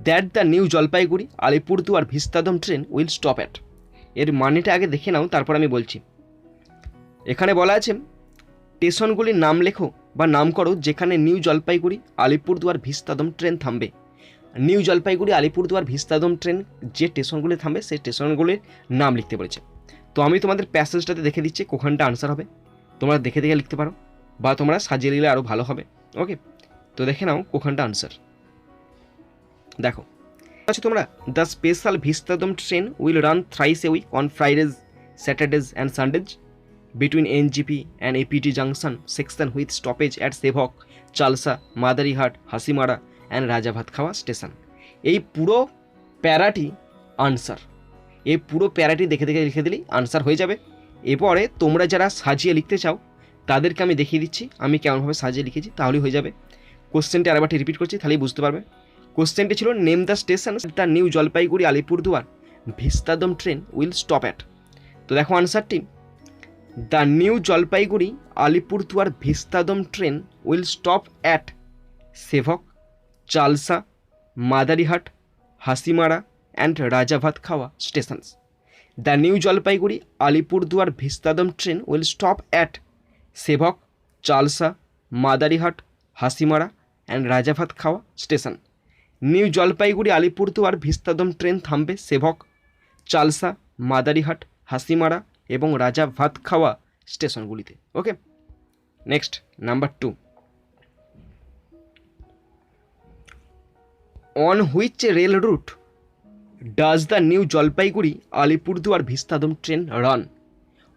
that the New Jalpaiguri Alipurduar Vistadome train will stop at. এর মানেটা আগে দেখে নাও, তারপর আমি বলছি। এখানে বলা আছে স্টেশনগুলির নাম লেখো বা নাম করো যেখানে new Jalpaiguri Alipurduar Vistadome train থামবে। New Jalpaiguri Alipurduar Vistadome train যে স্টেশনগুলি থামবে সেই স্টেশনগুলির নাম লিখতে বলেছে। তো আমি তোমাদের প্যাসেজটাতে দেখে দিচ্ছি কোখানটা আনসার হবে, তোমরা দেখে লিখতে পারো বা তোমরা সাজিয়ে নিলে আরও ভালো হবে। ওকে, তো দেখে নাও কোখানটা আনসার। দেখো আচ্ছা, তোমরা the special Vistadome train will run thrice a week on Fridays, Saturdays and Sundays between NGP and APT junction section with stoppage at Sevok, Chalsa, Madarihhat, Hasimara and Rajabhatkawa station। এই পুরো প্যারাটি answer, এই পুরো প্যারাটি দেখে লিখে দিলেই answer হয়ে যাবে। এরপরে তোমরা যারা সাজিয়ে লিখতে চাও তাদেরকে আমি দেখিয়ে দিচ্ছি আমি কেমনভাবে সাজিয়ে লিখেছি, তাহলেই হয়ে যাবে। কোশ্চেনটি আরেকবার রিপিট করছি, তাহলেই বুঝতে পারবে। কোশ্চেনটি ছিল name the station the New Jalpaiguri Alipurduar Vistadome train will stop at. তো দেখো আনসারটি, the New Jalpaiguri Alipurduar Vistadome train will stop at Sevoke, Chalsa, Madarihat, Hasimara and Rajabhatkhawa stations. The New Jalpaiguri Alipurduar Vistadome train will stop at Sevoke, Chalsa, Madarihat, Hasimara and Rajabhatkhawa station. New Jalpaiguri Alipurduar Vistadome train থামবে সেভক, চালসা, মাদারিহাট, হাসিমারা এবং রাজাভাতখাওয়া স্টেশনগুলিতে। Okay, next number 2, on which rail route does the New Jalpaiguri Alipurduar Vistadome train run?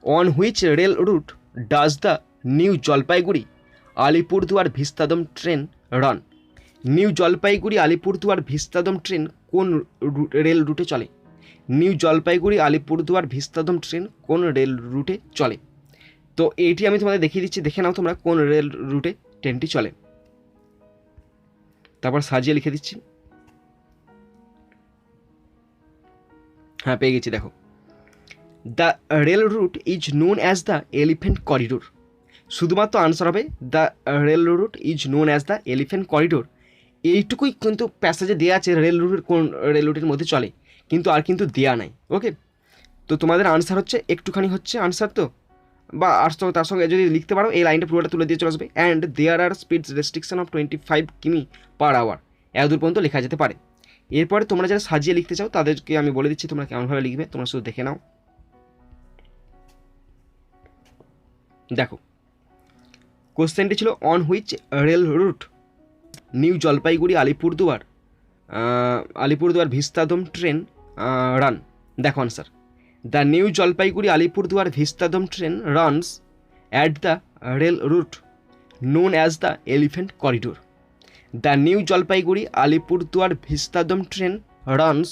On which rail route does the New Jalpaiguri Alipurduar Vistadome train run? New Jalpaiguri Alipurduar Vistadome train কোন rail রুটে চলে? New Jalpaiguri Alipurduar Vistadome train কোন rail রুটে চলে? তো এইটি আমি তোমাদের দেখিয়ে দিচ্ছি, দেখে নাও তোমরা কোন রেল রুটে ট্রেনটি চলে। তারপর সাজিয়ে লিখে দিচ্ছি। হ্যাঁ, পেয়ে গেছি, দেখো। The rail root is known as the elephant corridor. শুধুমাত্র আনসার হবে the rail root is known as the elephant corridor. এইটুকুই কিন্তু প্যাসেজে দেওয়া আছে রেল রুটের কোন রেল রুটের মধ্যে চলে, কিন্তু আর কিন্তু দেওয়া নাই। ওকে, তো তোমাদের আনসার হচ্ছে একটুখানি হচ্ছে আনসার, তো বা আর তার সঙ্গে যদি লিখতে পারো এই লাইনটা পুরোটা তুলে দিয়ে চলে আসবে। And there are speed restriction of 25 কিমি/আওয়ার, এতদূর পর্যন্ত লেখা যেতে পারে। এরপরে তোমরা যারা সাজিয়ে লিখতে চাও তাদেরকে আমি বলে দিচ্ছি তোমরা কেমনভাবে লিখবে, তোমরা শুধু দেখে নাও। দেখো, কোশ্চেনটি ছিল on which rail route New Jalpaiguri Alipurduar Vistadome train run. দেখো answer, the New Jalpaiguri Alipurduar Vistadome train runs at the rail route known as the elephant corridor. The New Jalpaiguri Alipurduar Vistadome train runs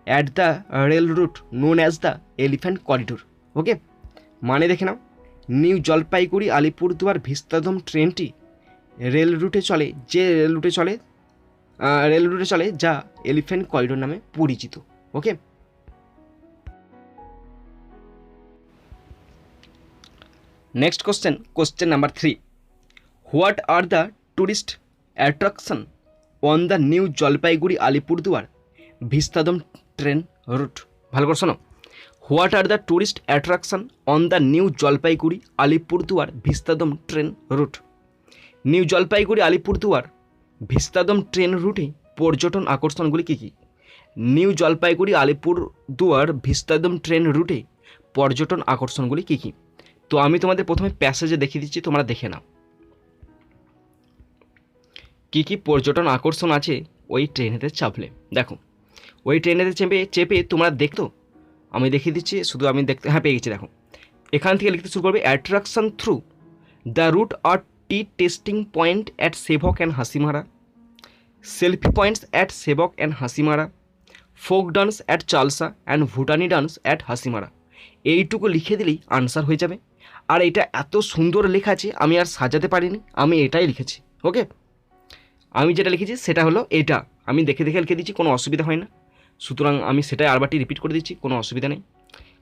at the rail route known as the elephant corridor. Okay, মানে দেখে নাও, New Jalpaiguri Alipurduar Vistadome ট্রেনটি rail রুটে চলে, যে rail রুটে চলে যা এলিফ্যান্ট করিডোর নামে পরিচিত। Okay, next question number 3, what are the tourist attraction on the New Jalpaiguri Alipurduar Vistadome train route? ভালো করে শোনো, what are the tourist attraction on the New Jalpaiguri Alipurduar Vistadome train route? New Jalpaiguri Alipurduar Vistadome train রুটে পর্যটন আকর্ষণগুলি কী কী? New Jalpaiguri Alipurduar Vistadome train রুটে পর্যটন আকর্ষণগুলি কী কী? তো আমি তোমাদের প্রথমে প্যাসেজে দেখিয়ে দিচ্ছি, তোমরা দেখে নাও কী কী পর্যটন আকর্ষণ আছে ওই ট্রেনেতে চাপলে। দেখো, ওই ট্রেনেতে চেপে তোমরা দেখতো, আমি দেখিয়ে দিচ্ছি, শুধু আমি দেখতে, হ্যাঁ পেয়ে গেছি। দেখো, এখান থেকে লিখতে শুরু করবে, attraction through the route are tea tasting point at Sevoke and Hasimara, selfie points at Sevoke and Hasimara, folk dance at Chalsa and Bhutani dance at Hasimara. এইটুকু লিখে দিলেই আনসার হয়ে যাবে। আর এটা এত সুন্দর লেখা আছে, আমি আর সাজাতে পারিনি, আমি এটাই লিখেছি। ওকে, আমি যেটা লিখেছি সেটা হলো এটা, আমি দেখে লিখে দিচ্ছি, কোনো অসুবিধা হয় না। সুতরাং আমি সেটাই আরবারটি রিপিট করে দিচ্ছি, কোনো অসুবিধা নেই।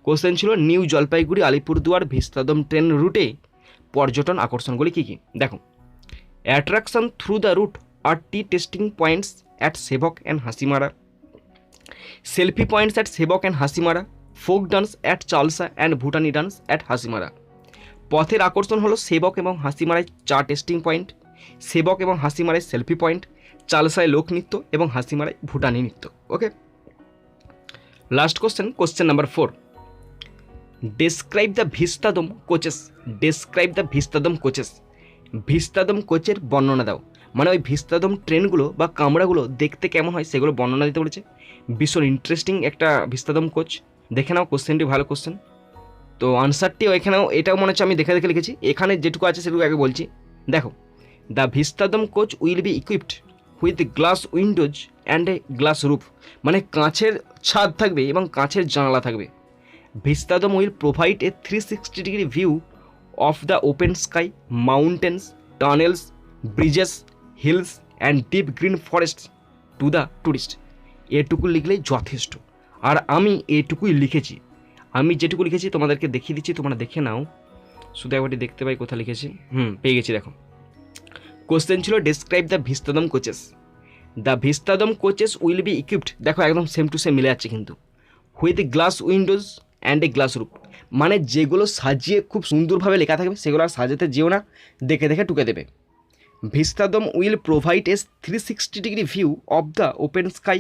কোশ্চেন ছিল New Jalpaiguri Alipurduar Vistadome train রুটে পর্যটন আকর্ষণগুলি কী কী? দেখো, attraction through the route are tea tasting points at Sevoke and Hasimara, selfie points at Sevoke and Hasimara, folk dance at Chalsa and Bhutani dance at Hasimara. পথের আকর্ষণ হলো সেবক এবং হাসিমারায় চা টেস্টিং পয়েন্ট, সেবক এবং হাসিমারায় সেলফি পয়েন্ট, চালসায় লোকনৃত্য এবং হাসিমারায় ভুটানি নৃত্য। Okay, last question number 4, describe the Vistadome coaches. Describe the Vistadome coaches, Vistadome কোচের বর্ণনা দাও। মানে ওই ভিস্তাদম ট্রেনগুলো বা কামরাগুলো দেখতে কেমন হয় সেগুলো বর্ণনা দিতে বলেছে। ভীষণ ইন্টারেস্টিং একটা ভিস্তাদম কোচ, দেখে নাও, কোশ্চেনটি ভালো কোশ্চেন। তো আনসারটি এখানেও এটাও মনে হচ্ছে আমি দেখে লিখেছি, এখানে যেটুকু আছে সেটুকু আগে বলছি। দেখো, the Vistadome coach will be equipped with glass windows and a glass roof, মানে কাঁচের ছাদ থাকবে এবং কাঁচের জানালা থাকবে। Vistadome will provide a 360-degree view of the open sky, mountains, tunnels, bridges, hills and deep green forest to the tourist. এটুকু লিখলেই যথেষ্ট। আর আমি এটুকুই লিখেছি, আমি যেটুকু লিখেছি তোমাদেরকে দেখিয়ে দিচ্ছি, তোমরা দেখে নাও। শুধু একবারটি দেখতে পাই কোথা লিখেছি, পেয়ে গেছি। দেখো কোশ্চেন ছিল describe the Vistadome coaches. The Vistadome coaches will be equipped, দেখো একদম সেম টু সেম মিলে যাচ্ছে কিন্তু, with glass windows and a glass roof. মানে যেগুলো সাজিয়ে খুব সুন্দরভাবে লেখা থাকবে সেগুলো আর সাজাতে যেও না, দেখে দেখে টুকে দেবে। Vistadome will provide a 360-degree view of the open sky,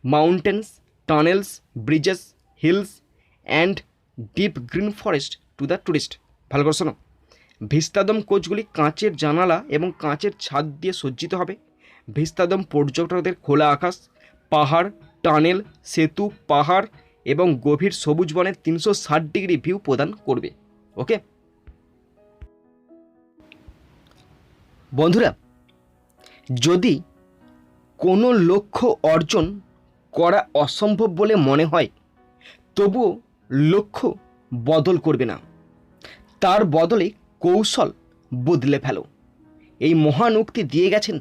mountains, tunnels, bridges, hills and deep green forest to the tourist. ভালো করে শোনো, ভিস্তাদম কোচগুলি কাঁচের জানালা এবং কাঁচের ছাদ দিয়ে সজ্জিত হবে। ভিস্তাদম পর্যটকদের খোলা আকাশ, পাহাড়, টানেল, সেতু, পাহাড় এবং গভীর সবুজ বনের 360-degree ভিউ প্রদান করবে। ওকে বন্ধুরা, যদি কোনো লক্ষ্য অর্জন করা অসম্ভব বলে মনে হয় তবুও লক্ষ্য বদল করবে না, তার বদলে কৌশল বদলে ফেলো। এই মহান উক্তি দিয়ে গেছেন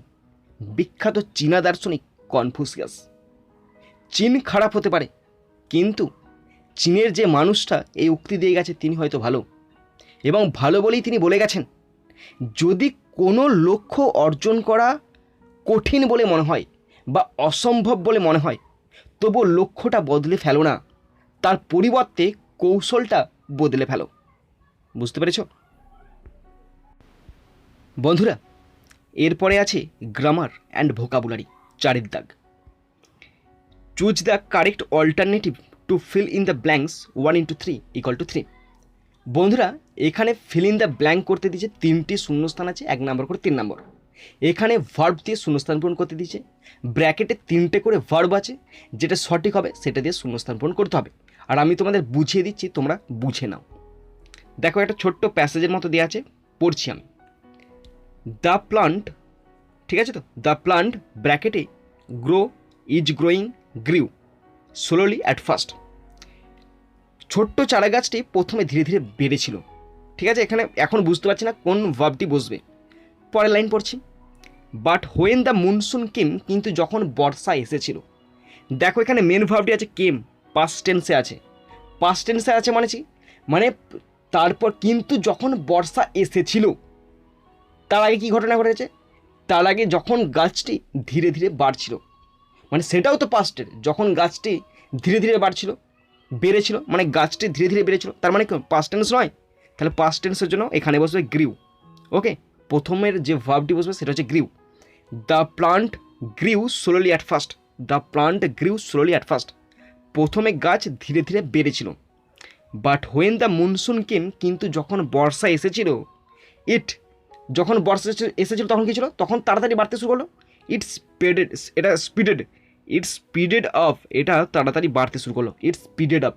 বিখ্যাত চীনা দার্শনিক কনফুসিয়াস। চীন খারাপ হতে পারে, কিন্তু চীনের যে মানুষটা এই উক্তি দিয়ে গেছে তিনি হয়তো ভালো, এবং ভালো বলেই তিনি বলে গেছেন যদি কোনো লক্ষ্য অর্জন করা কঠিন বলে মনে হয় বা অসম্ভব বলে মনে হয় তবু লক্ষ্যটা বদলে ফেলো না, তার পরিবর্তে কৌশলটা বদলে ফেলো। বুঝতে পেরেছ বন্ধুরা? এরপরে আছে গ্রামার অ্যান্ড ভোকাবুলারি, 4 দাগ। Choose the correct alternative two fill in the blanks 1 × 3 = 3। বন্ধুরা এখানে ফিল ইন দ্য ব্ল্যাঙ্ক করতে দিয়েছে 3টি শূন্যস্থান আছে, 1 নম্বর করে 3 নম্বর। এখানে ভার্ব দিয়ে শূন্যস্থান পূরণ করতে দিয়েছে, ব্র্যাকেটে 3টে করে ভার্ব আছে, যেটা সঠিক হবে সেটা দিয়ে শূন্যস্থান পূরণ করতে হবে। আর আমি তোমাদের বুঝিয়ে দিচ্ছি, তোমরা বুঝে নাও। দেখো একটা ছোট্ট প্যাসেজের মতো দেওয়া আছে, পড়ছি আমি। দ্য প্লান্ট, ঠিক আছে তো, দ্য প্লান্ট ব্র্যাকেটে grow, is growing, grew slowly at first. ছোট্ট চারা গাছটি প্রথমে ধীরে ধীরে বেড়েছিল, ঠিক আছে। এখানে এখন বুঝতে পারছি না কোন ভার্বটি বসবে। পরের লাইন পড়ছি, বাট হোয়েন দ্য মনসুন কেম, কিন্তু যখন বর্ষা এসেছিল। দেখো এখানে মেন ভার্বটি আছে কেম, পাস্ট টেন্সে আছে। পাস্ট টেন্সে আছে মানে তারপর কিন্তু যখন বর্ষা এসেছিল, তার আগে কী ঘটনা ঘটেছে? তার আগে যখন গাছটি ধীরে ধীরে বাড়ছিল, মানে সেটাও তো পাস্টের। যখন গাছটি ধীরে ধীরে বেড়েছিল, মানে গাছটি ধীরে ধীরে বেড়েছিল, তার মানে পাস্ট টেন্স নয়। তাহলে পাস্ট টেন্সের জন্য এখানে বসবে গ্রিউ। ওকে, প্রথমের যে ভার্বটি বসবে সেটা হচ্ছে গ্রিউ। The plant গ্রিউ slowly at first. The plant গ্রিউ slowly at first, প্রথমে গাছ ধীরে ধীরে বেড়েছিল। বাট হোয়েন দ্য মনসুন কেম, কিন্তু যখন বর্ষা এসেছিল, যখন বর্ষা এসেছিল তখন কী ছিল? তখন তাড়াতাড়ি বাড়তে শুরু করলো। স্পিডেড আপ, এটা তাড়াতাড়ি বাড়তে শুরু করলো। স্পিডেড আপ,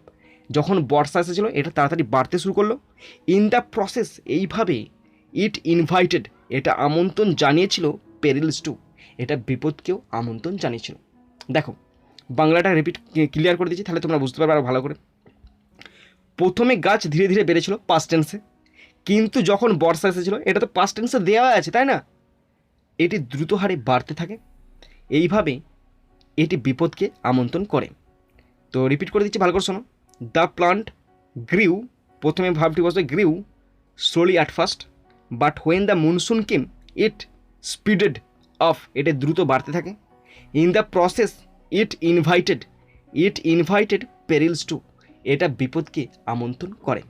যখন বর্ষা এসেছিল এটা তাড়াতাড়ি বাড়তে শুরু করলো। ইন দ্য প্রসেস, এইভাবে। ইনভাইটেড, এটা আমন্ত্রণ জানিয়েছিল। পেরিলস টু, এটা বিপদকেও আমন্ত্রণ জানিয়েছিল। দেখো বাংলাটা ক্লিয়ার করে দিচ্ছি, তাহলে তোমরা বুঝতে পারবে আরও ভালো করে। প্রথমে গাছ ধীরে ধীরে বেড়েছিল পাস্ট টেন্সে, কিন্তু যখন বর্ষা এসেছিল, এটা তো পাস্ট টেন্সে দেওয়া আছে, তাই না? এটি দ্রুত হারে বাড়তে থাকে, এইভাবে এটি বিপদকে আমন্ত্রণ করে। তো রিপিট করে দিচ্ছি, ভালো করে শোনো। দ্য প্লান্ট গ্রিউ, প্রথমে ভাবটি বসবে grew slowly at first, but when the monsoon came it speeded up, এটা দ্রুত বাড়তে থাকে। In the process it invited perils to, এটা বিপদকে আমন্ত্রণ করে।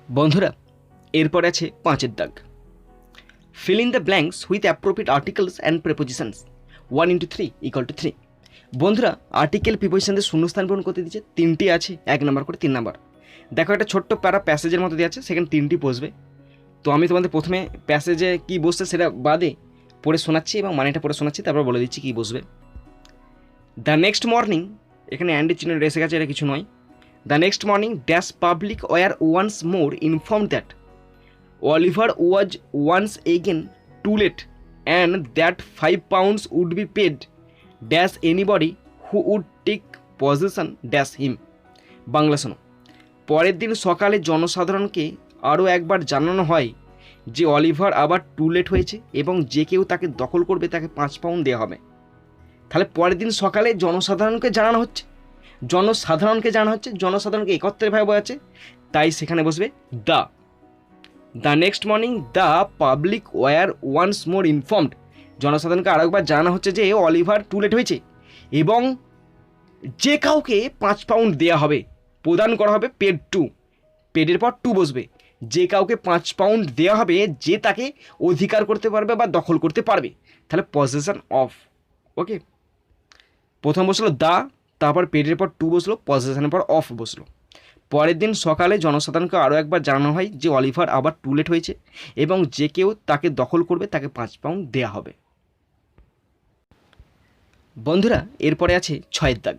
বন্ধুরা এরপর আছে 5 দাগ। fill in the blanks with appropriate articles and prepositions 1 × 3 = 3। বন্ধুরা আর্টিকেল প্রিপোজিশনদের শূন্যস্থান পূরণ করতে দিচ্ছে, 3টি আছে, 1 নম্বর করে 3 নম্বর। দেখো একটা ছোট্ট প্যাসেজের মতো দেওয়া আছে, সেখানে 3টি বসবে। তো আমি তোমাদের প্রথমে প্যাসেজে কী বসছে সেটা বাদে পড়ে শোনাচ্ছি এবং মানেটা পড়ে শোনাচ্ছি, তারপর বলে দিচ্ছি কী বসবে। দ্য নেক্সট মর্নিং, এখানে অ্যান্ডের চিহ্ন এসে গেছে, এটা কিছু নয়। The next morning dash public were once more informed that Oliver was once again too late and that £5 would be paid dash anybody who would take possession dash him। Bangla শোনো। পরের দিন সকালে জনসাধারণকে আরও একবার জানানো হয় যে অলিভার আবার টু লেট হয়েছে এবং যে কেউ তাকে দখল করবে তাকে £5 দেওয়া হবে। তাহলে পরের দিন সকালে জনসাধারণকে জানানো হচ্ছে জনসাধারণকে জানা হচ্ছে, জনসাধারণকে একত্রিতভাবে বোঝাচ্ছে, তাই সেখানে বসবে the. The next morning the public were once more informed, জনসাধারণকে আরেকবার জানা হচ্ছে যে অলিভার টু লেট হয়েছে এবং যে কাউকে 5 পাউন্ড দেওয়া হবে, প্রদান করা হবে, পেড টু, পেডের পর টু বসবে, যে কাউকে 5 পাউন্ড দেওয়া হবে যে তাকে অধিকার করতে পারবে বা দখল করতে পারবে, তাহলে পজেশন অফ। ওকে, প্রথম বসলো দা, তারপর পেডের পর টু বসলো, পজেশনের পর অফ বসলো। পরের দিন সকালে জনসাধারণকে আরও একবার জানানো হয় যে অলিভার আবার টু লেট হয়েছে এবং যে কেউ তাকে দখল করবে তাকে 5 পাউন্ড দেওয়া হবে। বন্ধুরা এরপরে আছে 6 দাগ,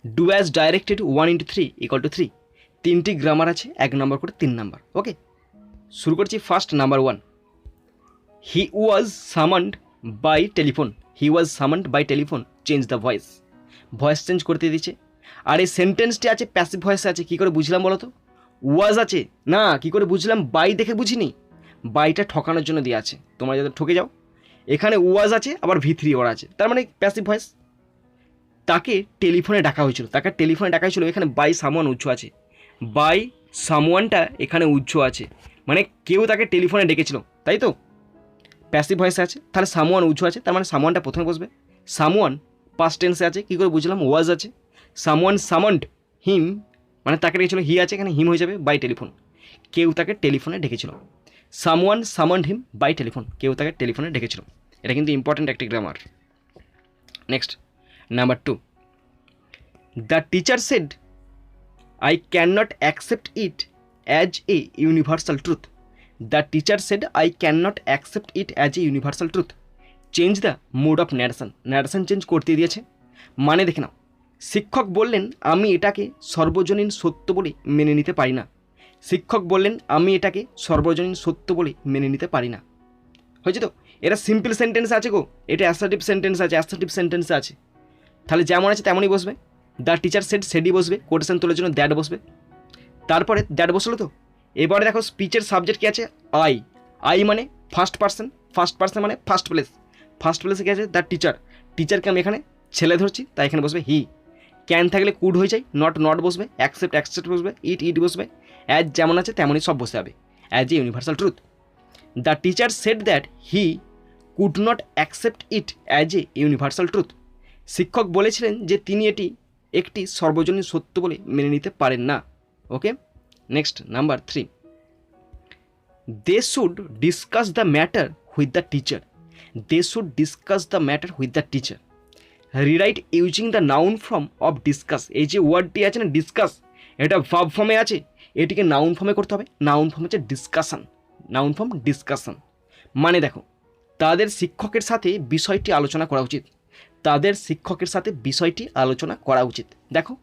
ডু অ্যাজ ডাইরেক্টেড 1 × 3 = 3। 3টি গ্রামার আছে, 1 নম্বর করে 3 নাম্বার। ওকে, শুরু করছি first number 1, he was summoned by telephone. He was summoned by telephone, change the voice, voice change করতে দিচ্ছে। আর এই সেন্টেন্সটি আছে প্যাসিভ ভয়েসে আছে, কী করে বুঝলাম বলো তো? ওয়াজ আছে না, কী করে বুঝলাম? বাই দেখে বুঝিনি, বাইটা ঠকানোর জন্য দিয়ে আছে, তোমরা যাতে ঠকে যাও। এখানে ওয়াজ আছে, আবার V3 ওরা আছে, তার মানে প্যাসিভ ভয়েস। তাকে টেলিফোনে ডাকা হয়েছিল, তাকে টেলিফোনে ডাকা হয়েছিল, এখানে বাই সামওয়ান উচ্চ আছে, বাই সামওয়ানটা এখানে উচ্চ আছে, মানে কেউ তাকে টেলিফোনে ডেকেছিল, তাই তো? প্যাসিভ ভয়েসে আছে, তাহলে সামওয়ান উচ্চ আছে, তার মানে সামওয়ানটা প্রথমে বসবে। সামওয়ান পাস্ট টেন্সে আছে, কী করে বুঝলাম? ওয়াজ আছে। সামওয়ান সামন্ড হিম, মানে তাকে ডেকেছিল, হি আছে, এখানে হিম হয়ে যাবে বাই টেলিফোন, কেউ তাকে টেলিফোনে ডেকেছিল। Someone summoned him by telephone, কেউ তাকে টেলিফোনে ডেকেছিল। এটা কিন্তু ইম্পর্টেন্ট একটি grammar. Next number 2, the teacher said I can not accept it as a universal truth. The teacher said I can not accept it as a universal truth, change the mode of narration, narration change করতে দিয়েছে। মানে দেখে নাও, শিক্ষক বললেন আমি এটাকে সর্বজনীন সত্য বলে মেনে নিতে পারি না। শিক্ষক বললেন আমি এটাকে সর্বজনীন সত্য বলে মেনে নিতে পারি না। হয়েছে তো? এটা সিম্পল সেন্টেন্স আছে গো, এটা অ্যাসার্টিভ সেন্টেন্স আছে, অ্যাসার্টিভ সেন্টেন্স আছে, তাহলে যেমন আছে তেমনই বসবে। দ্য টিচার সেড, সেডই বসবে, কোটেশন তোলার জন্য দ্যাট বসবে। তারপরে দ্যাট বসলো তো, এবারে দেখো স্পিচের সাবজেক্ট কী আছে? আই। আই মানে ফার্স্ট পার্সন, ফার্স্ট পার্সন মানে ফার্স্ট প্লেস, ফার্স্ট প্লেসে কী আছে? দ্য টিচার, টিচারকে আমি এখানে ছেলে ধরছি, তাই এখানে বসবে হি। ক্যান থাকলে কুড হয়ে যায়, নট নট বসবে, অ্যাকসেপ্ট অ্যাকসেপ্ট বসবে, ইট ইট বসবে, অ্যাজ যেমন আছে তেমনই সব বসে যাবে, as a universal truth. The teacher said that he could not accept it as a universal truth, শিক্ষক বলেছিলেন যে তিনি এটি একটি সর্বজনীন সত্য বলে মেনে নিতে পারেন না। Okay, next number 3, they should discuss the matter with the teacher. They should discuss the matter with the teacher, rewrite using the noun form of discuss. এই যে ওয়ার্ডটি আছে না ডিসকাস, এটা ভার্ব ফর্মে আছে, এটিকে নাউন ফর্মে করতে হবে। নাউন ফর্ম হচ্ছে ডিসকাশন, নাউন ফর্ম ডিসকাশন। মানে দেখো, তাদের শিক্ষকের সাথে বিষয়টি আলোচনা করা উচিত, তাদের শিক্ষকের সাথে বিষয়টি আলোচনা করা উচিত। দেখো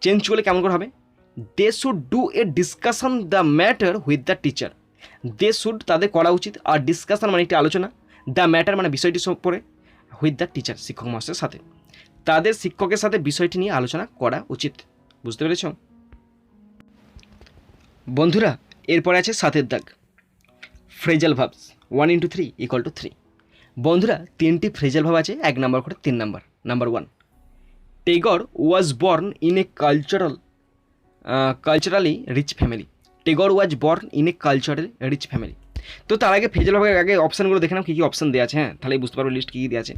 চেঞ্জ করলে কেমন করে হবে? They should do a discussion the matter with the teacher. They should তাদের করা উচিত, আর ডিসকাশন মানে একটি আলোচনা, দ্য ম্যাটার মানে বিষয়টি পড়ে, উইথ দ্য টিচার শিক্ষক মহাশয়ের সাথে, তাদের শিক্ষকের সাথে বিষয়টি নিয়ে আলোচনা করা উচিত। বুঝতে পেরেছ বন্ধুরা? এরপরে আছে 7 দাগ, ফ্রেজাল ভার্বস 1 × 3 = 3। বন্ধুরা 3টি ফ্রেজাল ভার্ব আছে, 1 নম্বর করে 3 number. Number 1, Tagore was born in a culturally rich family. Tagore was born in a culturally rich family. তো তার আগে ফ্রেজাল ভার্বের আগে অপশানগুলো দেখে নাও কী কী অপশান দেওয়া আছে, হ্যাঁ, তাহলে বুঝতে পারবো লিস্ট কী কী দেওয়া আছে।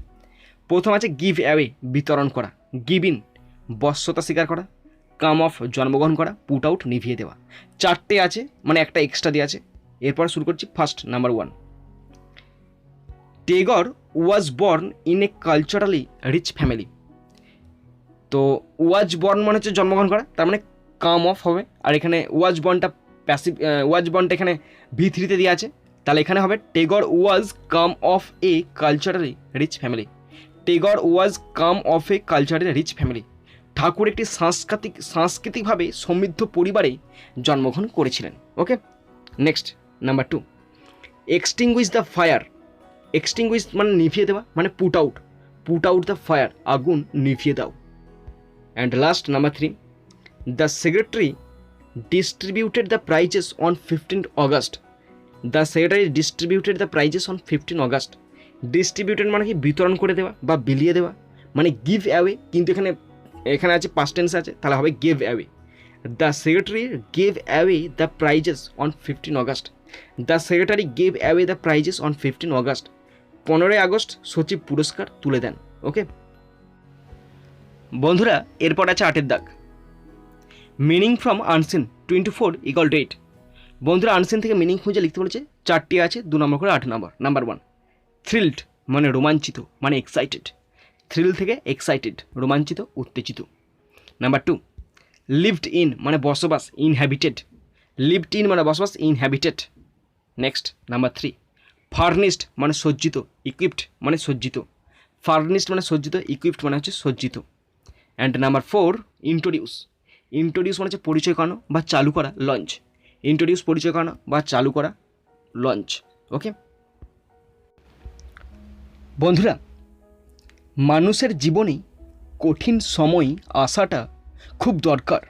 প্রথম আছে গিভ অ্যাওয়ে, বিতরণ করা, গিভ ইন, বশ্যতা স্বীকার করা, কাম অফ, জন্মগ্রহণ করা, পুট আউট, নিভিয়ে দেওয়া। 4টে আছে, মানে একটা এক্সট্রা দেওয়া আছে। এরপর শুরু করছি first number 1, Tagore was born in a culturally rich family. তো ওয়াজ বর্ন মানে হচ্ছে জন্মগ্রহণ করা, তার মানে কাম অফ হবে, আর এখানে ওয়াজ বর্নটা প্যাসিভ, ওয়াজ বর্নটা এখানে V3-তে দেওয়া আছে, তাহলে এখানে হবে Tagore was come of a culturally rich family. Tagore was come of a culturally rich family, Thakur একটি সাংস্কৃতিকভাবে সমৃদ্ধ পরিবারে জন্মগ্রহণ করেছিলেন। Okay, next number 2, extinguish the fire. Extinguish মানে নিভিয়ে দেওয়া, মানে পুট আউট দ্য ফায়ার, আগুন নিভিয়ে দাও। And last number 3, the secretary distributed the prizes on 15 August. The secretary distributed the prizes on 15 August. Distributed মানে কি বিতরণ করে দেওয়া বা বিলিয়ে দেওয়া, মানে গিভ অ্যাওয়ে, কিন্তু এখানে এখানে আছে পাস্ট টেন্স আছে, তাহলে হবে gave away. The secretary gave away the prizes on 15 August. The secretary gave away the prizes on 15 August. 15ই আগস্ট সচিব পুরস্কার তুলে দেন। ওকে বন্ধুরা, এরপর আছে 8-এর দাগ, মিনিং ফ্রম আনসিন 24 = 8। বন্ধুরা, আনসিন থেকে মিনিং খুঁজে লিখতে বলেছে, 4টি আছে, 2 নম্বর করে 8 নম্বর। নাম্বার 1 থ্রিলড, মানে রোমাঞ্চিত, মানে এক্সাইটেড। থ্রিল থেকে এক্সাইটেড, রোমাঞ্চিত, উত্তেজিত। নাম্বার 2 লিভড ইন, মানে বসবাস, ইনহ্যাবিটেড। লিভড ইন মানে বসবাস, ইনহ্যাবিটেড। নেক্সট নাম্বার 3 ফার্নিশড, মানে সজ্জিত, ইকুইপড মানে সজ্জিত। ফার্নিশড মানে সজ্জিত, ইকুইপড মানে হচ্ছে সজ্জিত। And number 4 introduce. ইন্ট্রোডিউস মানে হচ্ছে পরিচয় করানো বা চালু করা, লঞ্চ। ইন্ট্রোডিউস পরিচয় করানো বা চালু করা, লঞ্চ। ওকে বন্ধুরা, মানুষের জীবনে কঠিন সময় আসাটা খুব দরকার।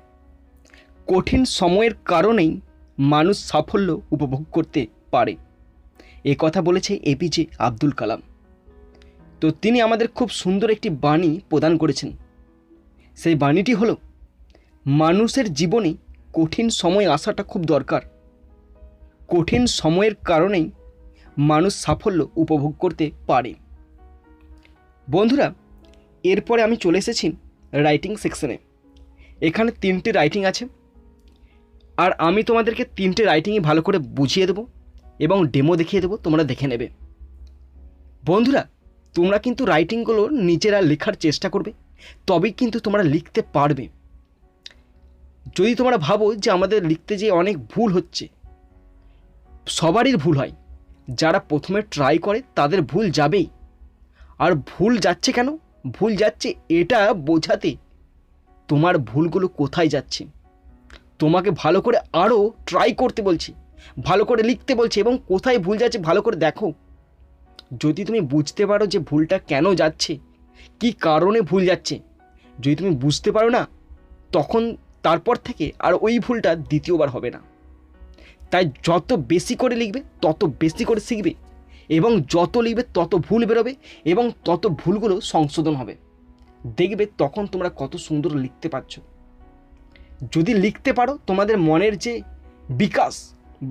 কঠিন সময়ের কারণেই মানুষ সাফল্য উপভোগ করতে পারে, এ কথা বলেছে এপিজে আব্দুল কালাম। তো তিনি আমাদের খুব সুন্দর একটি বাণী প্রদান করেছেন। সেই বাণীটি হলো, মানুষের জীবনে কঠিন সময় আসাটা খুব দরকার। কঠিন সময়ের কারণেই মানুষ সাফল্য উপভোগ করতে পারে। বন্ধুরা, এরপরে আমি চলে এসেছি রাইটিং সেকশনে। এখানে 3টে রাইটিং আছে, আর আমি তোমাদেরকে 3টে রাইটিংই ভালো করে বুঝিয়ে দেবো এবং ডেমো দেখিয়ে দেবো, তোমরা দেখে নেবে। বন্ধুরা, তোমরা কিন্তু রাইটিংগুলো নিজেরা লেখার চেষ্টা করবে, তবেই কিন্তু তোমরা লিখতে পারবে। যদি তোমরা ভাবো যে আমাদের লিখতে যে অনেক ভুল হচ্ছে, সবারই ভুল হয়। যারা প্রথমে ট্রাই করে তাদের ভুল যাবেই। আর ভুল যাচ্ছে কেন? ভুল যাচ্ছে এটা বোঝাতে তোমার ভুলগুলো কোথায় যাচ্ছে। তোমাকে ভালো করে আরও ট্রাই করতে বলছি, ভালো করে লিখতে বলছি, এবং কোথায় ভুল যাচ্ছে ভালো করে দেখো। যদি তুমি বুঝতে পারো যে ভুলটা কেন যাচ্ছে, কি কারণে ভুল যাচ্ছে, যদি তুমি বুঝতে পারো না, তখন তারপর থেকে আর ওই ভুলটা দ্বিতীয়বার হবে না। তাই যত বেশি করে লিখবে তত বেশি করে শিখবে, এবং যত লিখবে তত ভুল বেরোবে, এবং তত ভুলগুলো সংশোধন হবে। দেখবে তখন তোমরা কত সুন্দর লিখতে পারছো। যদি লিখতে পারো, তোমাদের মনের যে বিকাশ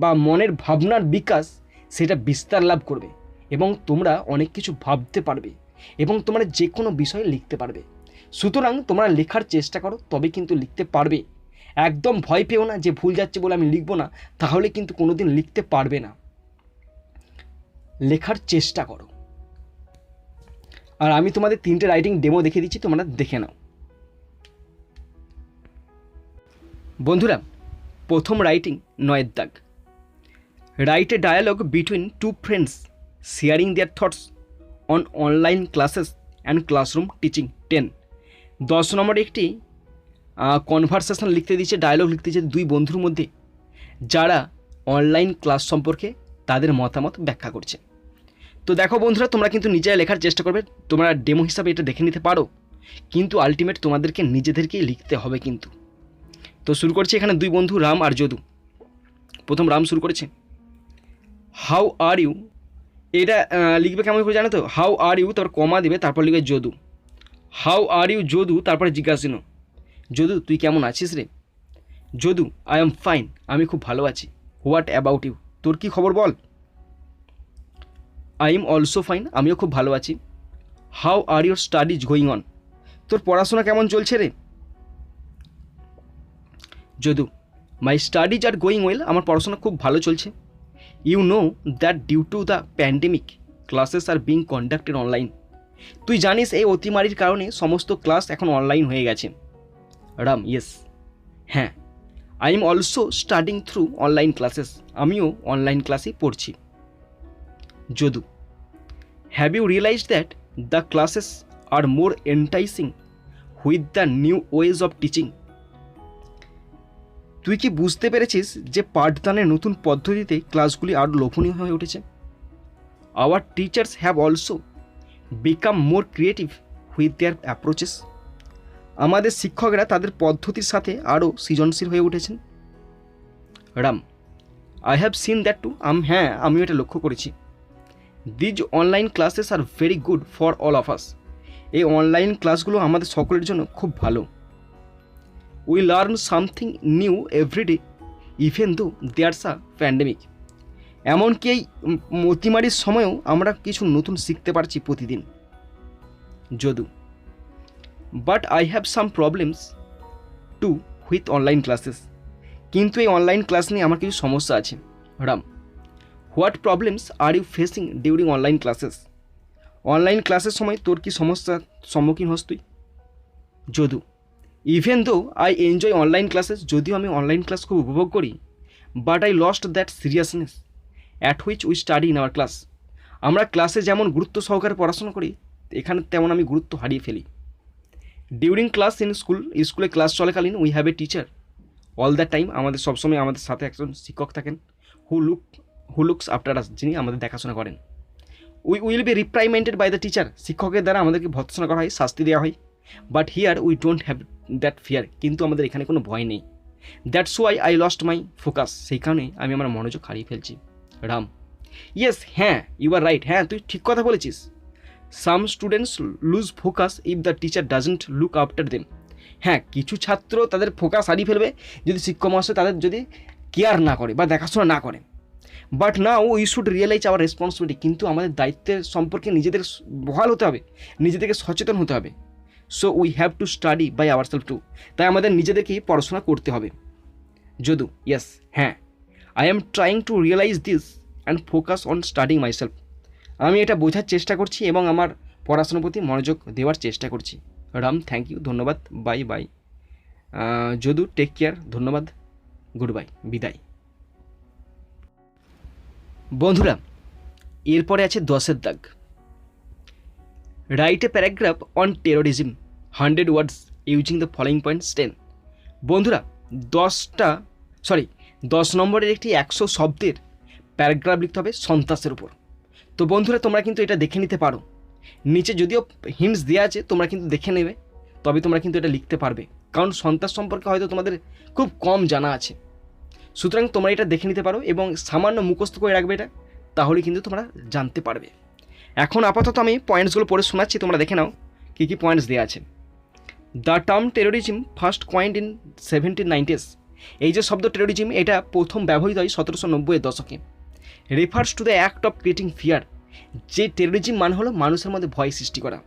বা মনের ভাবনার বিকাশ, সেটা বিস্তার লাভ করবে, এবং তোমরা অনেক কিছু ভাবতে পারবে, এবং তোমরা যে কোনো বিষয়ে লিখতে পারবে। সুতরাং তোমরা লেখার চেষ্টা করো, তবে কিন্তু লিখতে পারবে। একদম ভয় পেও না যে ভুল যাচ্ছে বলে আমি লিখবো না, তাহলে কিন্তু কোনোদিন লিখতে পারবে না। লেখার চেষ্টা করো। আর আমি তোমাদের 3টে রাইটিং ডেমো দেখিয়ে দিচ্ছি, তোমরা দেখে নাও। বন্ধুরা, প্রথম রাইটিং 9-এর দাগ, write a dialogue between 2 friends sharing their thoughts on online classes and classroom teaching 10। 10 নম্বরে একটি কনভারসেশন লিখতে দিচ্ছে, ডায়ালগ লিখতে দিচ্ছে 2 বন্ধুর মধ্যে, যারা অনলাইন ক্লাস সম্পর্কে তাদের মতামত ব্যাখ্যা করছে। তো দেখো বন্ধুরা, তোমরা কিন্তু নিজেরা লেখার চেষ্টা করবে। তোমরা ডেমো হিসাবে এটা দেখে নিতে পারো, কিন্তু আলটিমেট তোমাদেরকে নিজেদেরকেই লিখতে হবে কিন্তু। তো শুরু করছি। এখানে 2 বন্ধু রাম আর যদু। প্রথম রাম শুরু করেছে, হাউ আর ইউ। এটা লিখবে কেমন করে জানো তো? হাউ আর ইউ, তারপর কমা দিবে, তারপর লিখবে Jadu. How are you Jadu, তারপরে জিজ্ঞাসিন, যদু তুই কেমন আছিস রে? যদু, আই এম ফাইন, আমি খুব ভালো আছি। হোয়াট অ্যাবাউট ইউ, তোর কি খবর বল? আই এম অলসো ফাইন, আমিও খুব ভালো আছি। How are your studies going on, তোর পড়াশোনা কেমন চলছে রে? Jadu, my studies are going well, আমার পড়াশোনা খুব ভালো চলছে। You know that due to the pandemic classes are being conducted online, তুই জানিস এই অতিমারির কারণে সমস্ত ক্লাস এখন অনলাইন হয়ে গেছে। রাম, ইয়েস, হ্যাঁ। I am also studying through online classes, আমিও অনলাইন ক্লাসে পড়ছি। Jadu, have you realise that the classes are more enticing with the new ways of teaching, তুই কি বুঝতে পেরেছিস যে পাঠদানের নতুন পদ্ধতিতে ক্লাসগুলি আরও লোভনীয় হয়ে উঠেছে? Our teachers have also become more creative with their approaches, আমাদের শিক্ষকরা তাদের পদ্ধতির সাথে আরও সৃজনশীল হয়ে উঠেছেন। Ram, I have seen that too, হ্যাঁ আমিও এটা লক্ষ্য করেছি। These online classes are very good for all of us, এই অনলাইন ক্লাসগুলো আমাদের সকলের জন্য খুব ভালো। We learn something new everyday even though there's a pandemic. এমনকি এই অতিমারির সময়ও আমরা কিছু নতুন শিখতে পারছি প্রতিদিন। Jadu, but I have some problems too with online classes. কিন্তু এই অনলাইন ক্লাস নিয়ে আমার কিছু সমস্যা আছে। Ram, what problems are you facing during online classes? Online ক্লাসের সময় তোর কি সমস্যার সম্মুখীন হস তুই? Jadu, even though I enjoy online classes, যদিও আমি অনলাইন ক্লাস খুব উপভোগ করি, but I lost that seriousness at which we study in our class. আমরা ক্লাসে যেমন গুরুত্ব সহকারে পড়াশোনা করি, এখানে তেমন আমি গুরুত্ব হারিয়ে ফেলি। ডিউরিং ক্লাস ইন স্কুলে ক্লাস চলাকালীন we have a teacher all the time. আমাদের সবসময় আমাদের সাথে একজন শিক্ষক থাকেন, হু লুকস আফটার আস, যিনি আমাদের দেখাশোনা করেন। We will be reprimanded by the teacher, শিক্ষকের দ্বারা আমাদেরকে ভর্ৎসনা করা হয়, শাস্তি দেওয়া হয়। But here we don't have that fear, কিন্তু আমাদের এখানে কোনো ভয় নেই। That's why I lost my focus, সেই কারণে আমি আমার মনোযোগ হারিয়ে ফেলছি। রাম, ইয়েস, হ্যাঁ, ইউ আর রাইট, হ্যাঁ তুই ঠিক কথা বলেছিস। Some students lose focus if the teacher doesn't look after them. হ্যাঁ, কিছু ছাত্র তাদের ফোকাস হারিয়ে ফেলবে যদি শিক্ষক মহাশয় তাদের যদি কেয়ার না করে বা দেখাশোনা না করে। But now we should realise our responsibility, কিন্তু আমাদের দায়িত্বের সম্পর্কে নিজেদের বহাল হতে হবে, নিজেদেরকে সচেতন হতে হবে। So we have to study by our self too, তাই আমাদের নিজেদেরকেই পড়াশোনা করতে হবে। যদু, ইয়েস, হ্যাঁ, I am trying to realise this and focus on studying myself. আমি এটা বোঝার চেষ্টা করছি এবং আমার পড়াশোনার প্রতি মনোযোগ দেওয়ার চেষ্টা করছি। রাম, থ্যাংক ইউ, ধন্যবাদ, bye bye. Jadu, take care, ধন্যবাদ, গুড বাই, বিদায়। বন্ধুরা, এরপরে আছে 10-এর দাগ। Write a paragraph on terrorism 100 words using the following points 10। বন্ধুরা, 10 নম্বরের একটি 100 শব্দের প্যারাগ্রাফ লিখতে হবে সন্ত্রাসের উপর। তো বন্ধুরা, তোমরা কিন্তু এটা দেখে নিতে পারো, নিচে যদিও হিন্টস দেওয়া আছে, তোমরা কিন্তু দেখে নেবে, তবে তোমরা কিন্তু এটা লিখতে পারবে, কারণ সন্ত্রাস সম্পর্কে হয়তো তোমাদের খুব কম জানা আছে। সুতরাং তোমরা এটা দেখে নিতে পারো এবং সামান্য মুখস্থ করে রাখবে এটা, তাহলে কিন্তু তোমরা জানতে পারবে। এখন আপাতত আমি পয়েন্টসগুলো পড়ে শোনাচ্ছি, তোমরা দেখে নাও কী কী পয়েন্টস দেওয়া আছে। The term terrorism first coined in 1790s। এই যে শব্দ টেরোরিজম, এটা প্রথম ব্যবহৃত হয় 1790-এর দশকে। Refers to the act of creating fear. যে টেরোরিজম মানে হলো মানুষের মধ্যে ভয় সৃষ্টি করা।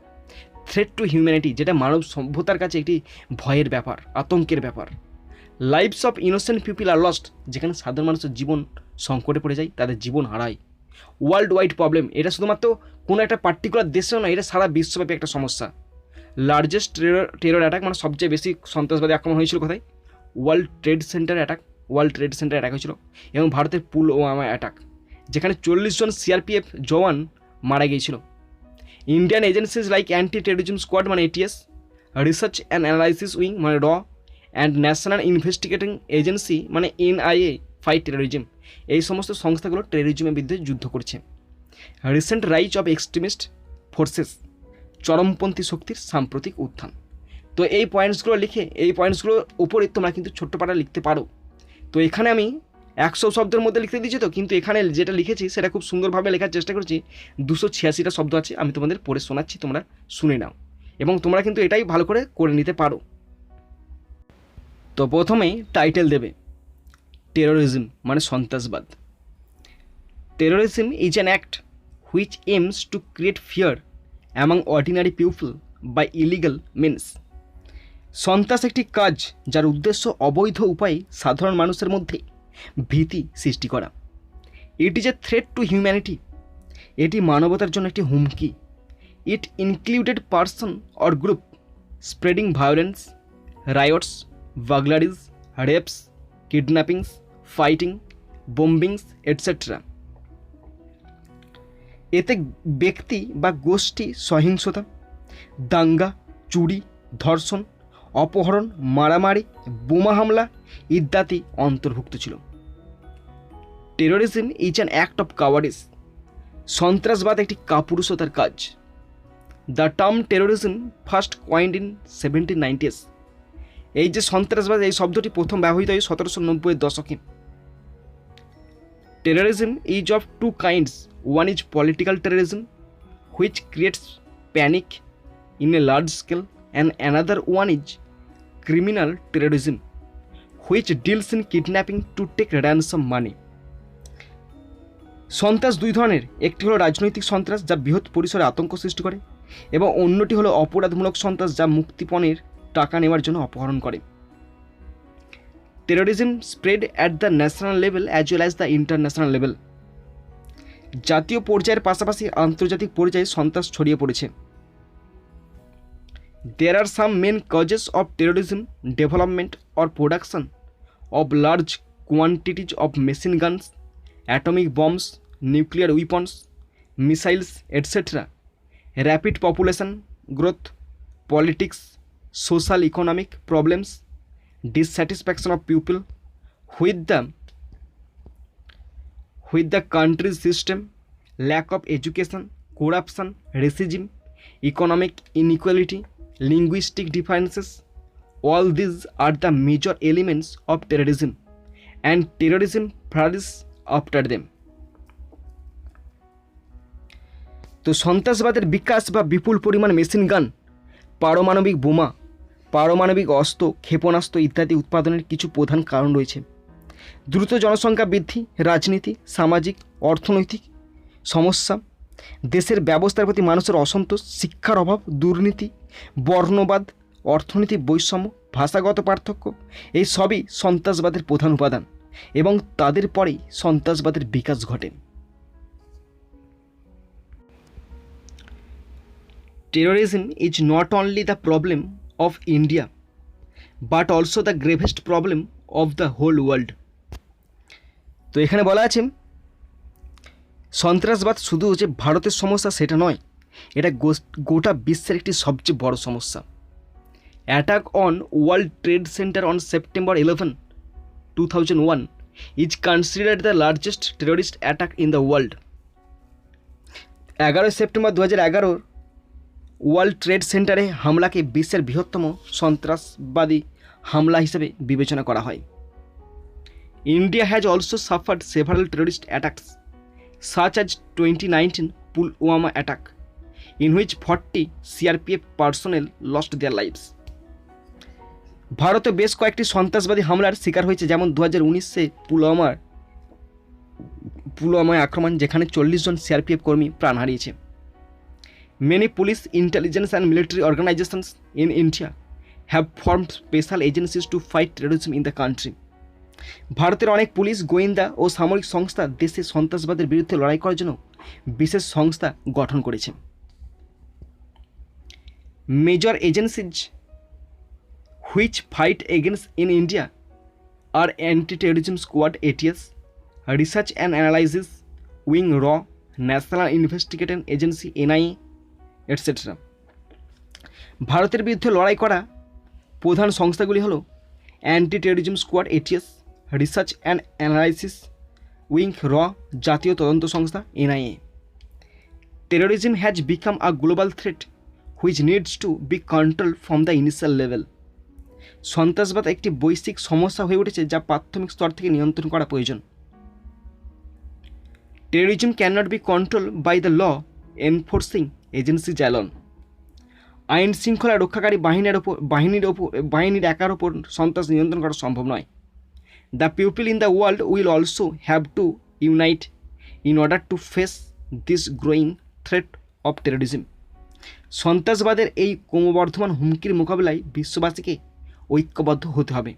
থ্রেট টু হিউম্যানিটি, যেটা মানব সভ্যতার কাছে একটি ভয়ের ব্যাপার, আতঙ্কের ব্যাপার। Lives of innocent people R lost, যেখানে সাধারণ মানুষের জীবন সংকটে পড়ে যায়, তাদের জীবন হারায়। ওয়ার্ল্ড ওয়াইড প্রবলেম, এটা শুধুমাত্র কোনো একটা পার্টিকুলার দেশেও নয়, এটা সারা বিশ্বব্যাপী একটা সমস্যা। লার্জেস্ট টেরর অ্যাটাক, মানে সবচেয়ে বেশি সন্ত্রাসবাদী আক্রমণ হয়েছিল কোথায়? ওয়ার্ল্ড ট্রেড সেন্টার অ্যাটাক হয়েছিল, এবং ভারতের পুলওয়ামা অ্যাটাক, যেখানে 40 জন সিআরপিএফ জওয়ান মারা গিয়েছিল। Indian agencies like anti terrorism squad মানে ATS, research and analysis wing মানে র, অ্যান্ড ন্যাশনাল ইনভেস্টিগেটিং এজেন্সি মানে NIA ফাইট টেরোরিজম, এই সমস্ত সংস্থাগুলো টেরোরিজমের বিরুদ্ধে যুদ্ধ করছে। Recent rise of extremist forces, চরমপন্থী শক্তির সাম্প্রতিক উত্থান। তো এই পয়েন্টসগুলো লিখে, এই পয়েন্টসগুলোর উপরে তোমরা কিন্তু ছোট্ট পাটা লিখতে পারো। তো এখানে আমি 100 শব্দের মধ্যে লিখতে দিচ্ছি, তো কিন্তু এখানে যেটা লিখেছি সেটা খুব সুন্দরভাবে লেখার চেষ্টা করছি। 286টা শব্দ আছে, আমি তোমাদের পড়ে শোনাচ্ছি, তোমরা শুনে নাও এবং তোমরা কিন্তু এটাই ভালো করে নিতে পারো। তো প্রথমেই টাইটেল দেবে টেরোরিজম মানে সন্ত্রাসবাদ। Terrorism is an act which aims to create fear among ordinary people by illegal means. সন্ত্রাস একটি কাজ যার উদ্দেশ্য অবৈধ উপায়ে সাধারণ মানুষের মধ্যে ভীতি সৃষ্টি করা। It is a threat to humanity, এটি মানবতার জন্য একটি হুমকি। It included person or group spreading violence, riots, burglaries, rapes, kidnappings, fighting, bombings etcetera. এতে ব্যক্তি বা গোষ্ঠী সহিংসতা, দাঙ্গা, চুরি, ধর্ষণ, অপহরণ, মারামারি, বোমা হামলা ইত্যাদি অন্তর্ভুক্ত ছিল। Terrorism is an act of cowardice, সন্ত্রাসবাদ একটি কাপুরুষতার কাজ। The term terrorism first coined in 1790s। এই যে সন্ত্রাসবাদ, এই শব্দটি প্রথম ব্যবহৃত হয় 1790-এর দশকে। Terrorism is of two kinds, one is political terrorism which creates panic in a large scale, and another one is criminal terrorism, which deals in kidnapping to take ransom money. সন্ত্রাস দুই ধরনের, একটি হলো রাজনৈতিক সন্ত্রাস যা বৃহৎ পরিসরে আতঙ্ক সৃষ্টি করে এবং অন্যটি হলো অপরাধমূলক সন্ত্রাস যা মুক্তিপণের টাকা নেওয়ার জন্য অপহরণ করে। Terrorism spread at the national level as well as the international level. জাতীয় পর্যায়ের পাশাপাশি আন্তর্জাতিক পর্যায়ে সন্ত্রাস ছড়িয়ে পড়েছে। There are some main causes of terrorism: development or production of large quantities of machine guns, atomic bombs, nuclear weapons, missiles, etc. Rapid population growth, politics, social economic problems, dissatisfaction of people with the country's system, lack of education, corruption, racism, economic inequality, linguistic differences. All these are the major elements of terrorism, and terrorism flourishes after them. তো সন্ত্রাসবাদের বিকাশ বা বিপুল পরিমাণ machine gun, পারমাণবিক বোমা, পারমাণবিক অস্ত্র, ক্ষেপণাস্ত্র ইত্যাদি উৎপাদনের কিছু প্রধান কারণ রয়েছে। দ্রুত জনসংখ্যা বৃদ্ধি, রাজনীতি, সামাজিক, অর্থনৈতিক সমস্যা, দেশের ব্যবস্থার প্রতি মানুষের অসন্তোষ, শিক্ষার অভাব, দুর্নীতি, বর্ণবাদ, অর্থনৈতিক বৈষম্য, ভাষাগত পার্থক্য, এই সবই সন্ত্রাসবাদের প্রধান উপাদান এবং তাদের পরেই সন্ত্রাসবাদের বিকাশ ঘটে। Terrorism is not only the problem of India but also the gravest problem of the whole world. তো এখানে বলা আছে সন্ত্রাসবাদ শুধু যে ভারতের সমস্যা সেটা নয়, এটা গোটা বিশ্বের একটি সবচেয়ে বড় সমস্যা। Attack on world trade centre on September 11, 2001 is considered the largest terrorist attack in the world. 11 September 2011 world trade সেন্টারে হামলাকে বিশ্বের বৃহত্তম সন্ত্রাসবাদী হামলা হিসেবে বিবেচনা করা হয়। India has also suffered several terrorist attacks such as 2019 Pulwama attack, in which 40 CRPF personnel lost their lives. ভারতে বেশ কয়েকটি সন্ত্রাসবাদী হামলার শিকার হয়েছে, যেমন 2019-এ পুলওয়ামায় আক্রমণ, যেখানে 40 জন সিআরপিএফ কর্মী প্রাণ হারিয়েছে। Many police, intelligence and military organizations in India have formed special agencies to fight terrorism in the country. ভারতের অনেক পুলিশ, গোয়েন্দা ও সামরিক সংস্থা দেশে সন্ত্রাসবাদের বিরুদ্ধে লড়াই করার জন্য বিশেষ সংস্থা গঠন করেছে। Major agencies which fight against in India are anti terrorism squad ATS, research and analysis wing র, national investigation agency NIA, etcetera. ভারতের বিরুদ্ধে লড়াই করা প্রধান সংস্থাগুলি হল anti terrorism squad ATS, research and analysis wing র, জাতীয় তদন্ত সংস্থা NIA। Terrorism has become a global threat which needs to be control from the initial level. সন্ত্রাসবাদ একটি বৈশ্বিক সমস্যা হয়ে উঠেছে যা প্রাথমিক স্তর থেকে নিয়ন্ত্রণ করা প্রয়োজন। Terrorism can not be control by the law enforcing agencies alone. আইন শৃঙ্খলা রক্ষাকারী বাহিনীর একার ওপর সন্ত্রাস নিয়ন্ত্রণ করা সম্ভব নয়। The people in the world will also have to unite in order to face this growing threat of terrorism. সন্ত্রাসবাদের এই ক্রমবর্ধমান হুমকির মোকাবিলায় বিশ্ববাসীকে ঐক্যবদ্ধ হতে হবে।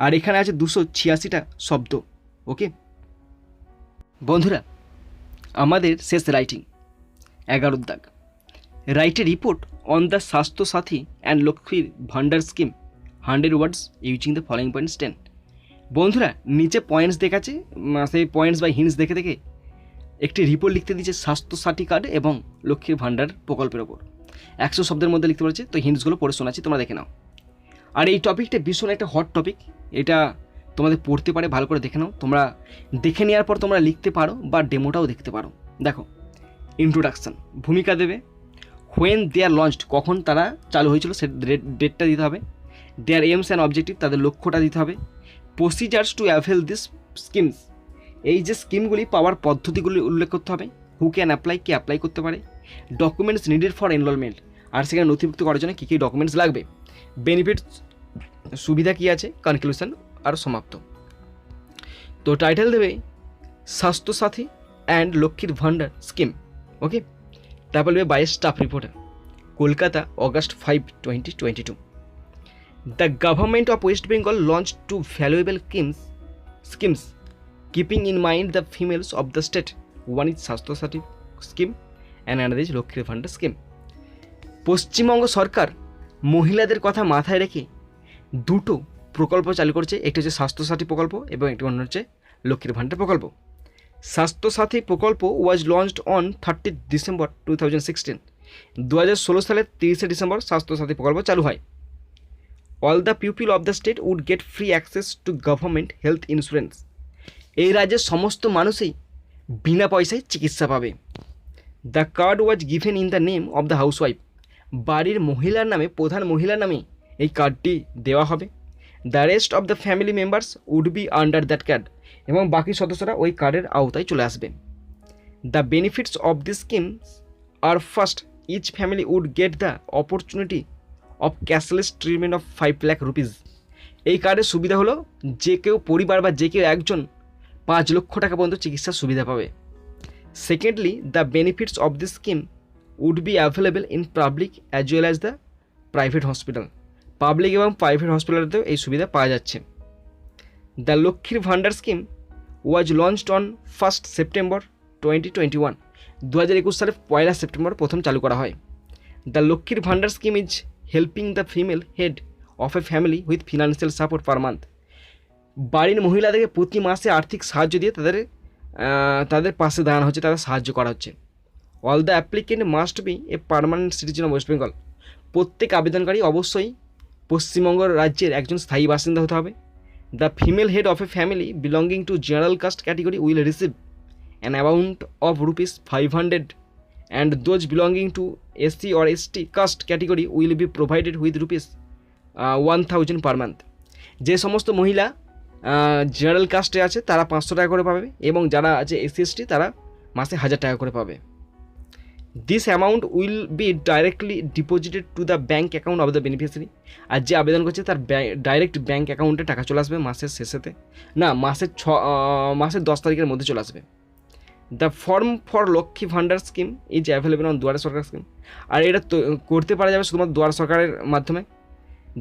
আর এখানে আছে 286টা শব্দ। ওকে বন্ধুরা, আমাদের শেষ রাইটিং 11 দাগ, write a report on the Swasthya Sathi and Lakshmir Bhandar scheme 100 words using the following points 10। বন্ধুরা নিচে পয়েন্টস দেখাচ্ছে, সেই পয়েন্টস বা হিন্টস দেখে দেখে একটি রিপোর্ট লিখতে দিচ্ছে স্বাস্থ্য সাথী কার্ড এবং লক্ষ্মীর ভান্ডার প্রকল্পের ওপর। 100 শব্দের মধ্যে লিখতে পারছে। তো হিন্টসগুলো পড়ে শোনাচ্ছি, তোমরা দেখে নাও। আর এই টপিকটা ভীষণ একটা হট টপিক, এটা তোমাদের পড়তে পারে, ভালো করে দেখে নাও। তোমরা দেখে নেওয়ার পর তোমরা লিখতে পারো বা ডেমোটাও দেখতে পারো। দেখো, ইন্ট্রোডাকশান, ভূমিকা দেবে, হোয়েন দে আর লঞ্চড, কখন তারা চালু হয়েছিল সে ডেটটা দিতে হবে, দেয়ার এইমস অ্যান্ড অবজেক্টিভ, তাদের লক্ষ্যটা দিতে হবে, procedures two avail this schemes, এই যে স্কিমগুলি পাওয়ার পদ্ধতিগুলি উল্লেখ করতে হবে, who can apply, K apply করতে পারে, ডকুমেন্টস নিডেড ফর এনরোলমেন্ট, আর সেখানে নথিভুক্ত করার জন্য কী কী ডকুমেন্টস লাগবে, বেনিফিটস সুবিধা কী আছে, কনক্লুশন আর সমাপ্ত। তো টাইটেল দেবে স্বাস্থ্যসাথী অ্যান্ড লক্ষ্মীর ভাণ্ডার স্কিম। ওকে, তারপর দেবে by staff reporter, Kolkata, August 5, 2022। The government of West Bengal launched two valuable schemes keeping in mind the females of the state. One is Swasthya Sathi scheme and another is লক্ষ্মীর Bhandar scheme. Paschimbanga সরকার মহিলাদের কথা মাথায় রেখে দুটো প্রকল্প চালু করছে, একটি হচ্ছে স্বাস্থ্যসাথী প্রকল্প এবং একটি অন্য হচ্ছে লক্ষ্মীর ভাণ্ডার প্রকল্প। স্বাস্থ্যসাথী প্রকল্প ওয়াজ লঞ্চড অন 30 ডিসেম্বর 2016। 2016 সালের 30 ডিসেম্বর স্বাস্থ্যসাথী প্রকল্প চালু হয়। All the people of the state would get free access to government health insurance. এই রাজ্যের সমস্ত মানুষই বিনা পয়সায় চিকিৎসা পাবে। The card was given in the name of the housewife. বাড়ির মহিলার নামে, প্রধান মহিলার নামে এই কার্ডটি দেওয়া হবে। The rest of the family members would be under that card, এবং বাকি সদস্যরা ওই কার্ডের আওতায় চলে আসবে। The benefits of this schemes are first, each family would get the opportunity of cashless treatment of 5 lakh rupees. এই কার্ডের সুবিধা হলো যে কেউ পরিবার বা যে কেউ একজন 5 লক্ষ টাকা পর্যন্ত চিকিৎসার সুবিধা পাবে। Secondly, the benefits of this scheme would be available in public as well as the private hospital. Public এবং প্রাইভেট হসপিটালেতেও এই সুবিধা পাওয়া যাচ্ছে। The Lakshmir Bhandar scheme was launched on 1 September 2021। 2021 সালের 1 সেপ্টেম্বর প্রথম চালু করা হয়। The Lakshmir Bhandar scheme is helping the female head of a family with financial support per month. বাড়ির মহিলাদেরকে প্রতি মাসে আর্থিক সাহায্য দিয়ে তাদের পাশে দাঁড়ানো হচ্ছে, তাদের সাহায্য করা হচ্ছে। All the applicant must B a permanent citizen of West Bengal. প্রত্যেক আবেদনকারী অবশ্যই পশ্চিমবঙ্গ রাজ্যের একজন স্থায়ী বাসিন্দা হতে হবে। The female head of a family belonging to general caste category will receive an amount of ₹500 and those belonging to SC or ST caste category will be provided with ₹1000 per month. যে সমস্ত মহিলা general কাস্টে আছে তারা 500 টাকা করে পাবে, এবং যারা আছে SC ST তারা মাসে 1000 টাকা করে পাবে। This amount will be directly deposited to the bank account of the beneficiary. আর যে আবেদন করছে তার ডাইরেক্ট ব্যাঙ্ক অ্যাকাউন্টে টাকা চলে আসবে মাসের শেষেতে, না মাসের 10 তারিখের মধ্যে চলে আসবে। The form for Lakshmi Bhandar scheme is available on দুয়ারে সরকার স্কিম। আর এটা করতে পারা যাবে শুধুমাত্র দুয়ারে সরকারের মাধ্যমে।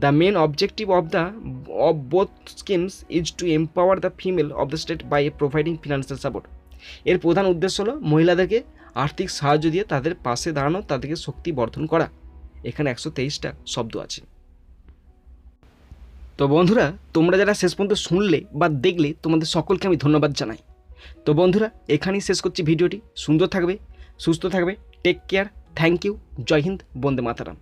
The main objective of both schemes is to empower the female of the state by providing financial support. এর প্রধান উদ্দেশ্য হলো মহিলাদেরকে আর্থিক সাহায্য দিয়ে তাদের পাশে দাঁড়ানো, তাদেরকে শক্তি বর্ধন করা। এখানে 123টা শব্দ আছে। তো বন্ধুরা, তোমরা যারা শেষ পর্যন্ত শুনলে বা দেখলে তোমাদের সকলকে আমি ধন্যবাদ জানাই। তো বন্ধুরা, এখানেই শেষ করছি ভিডিওটি। সুন্দর থাকবে, সুস্থ থাকবে, take care, thank you, Jai Hind, Vande Mataram.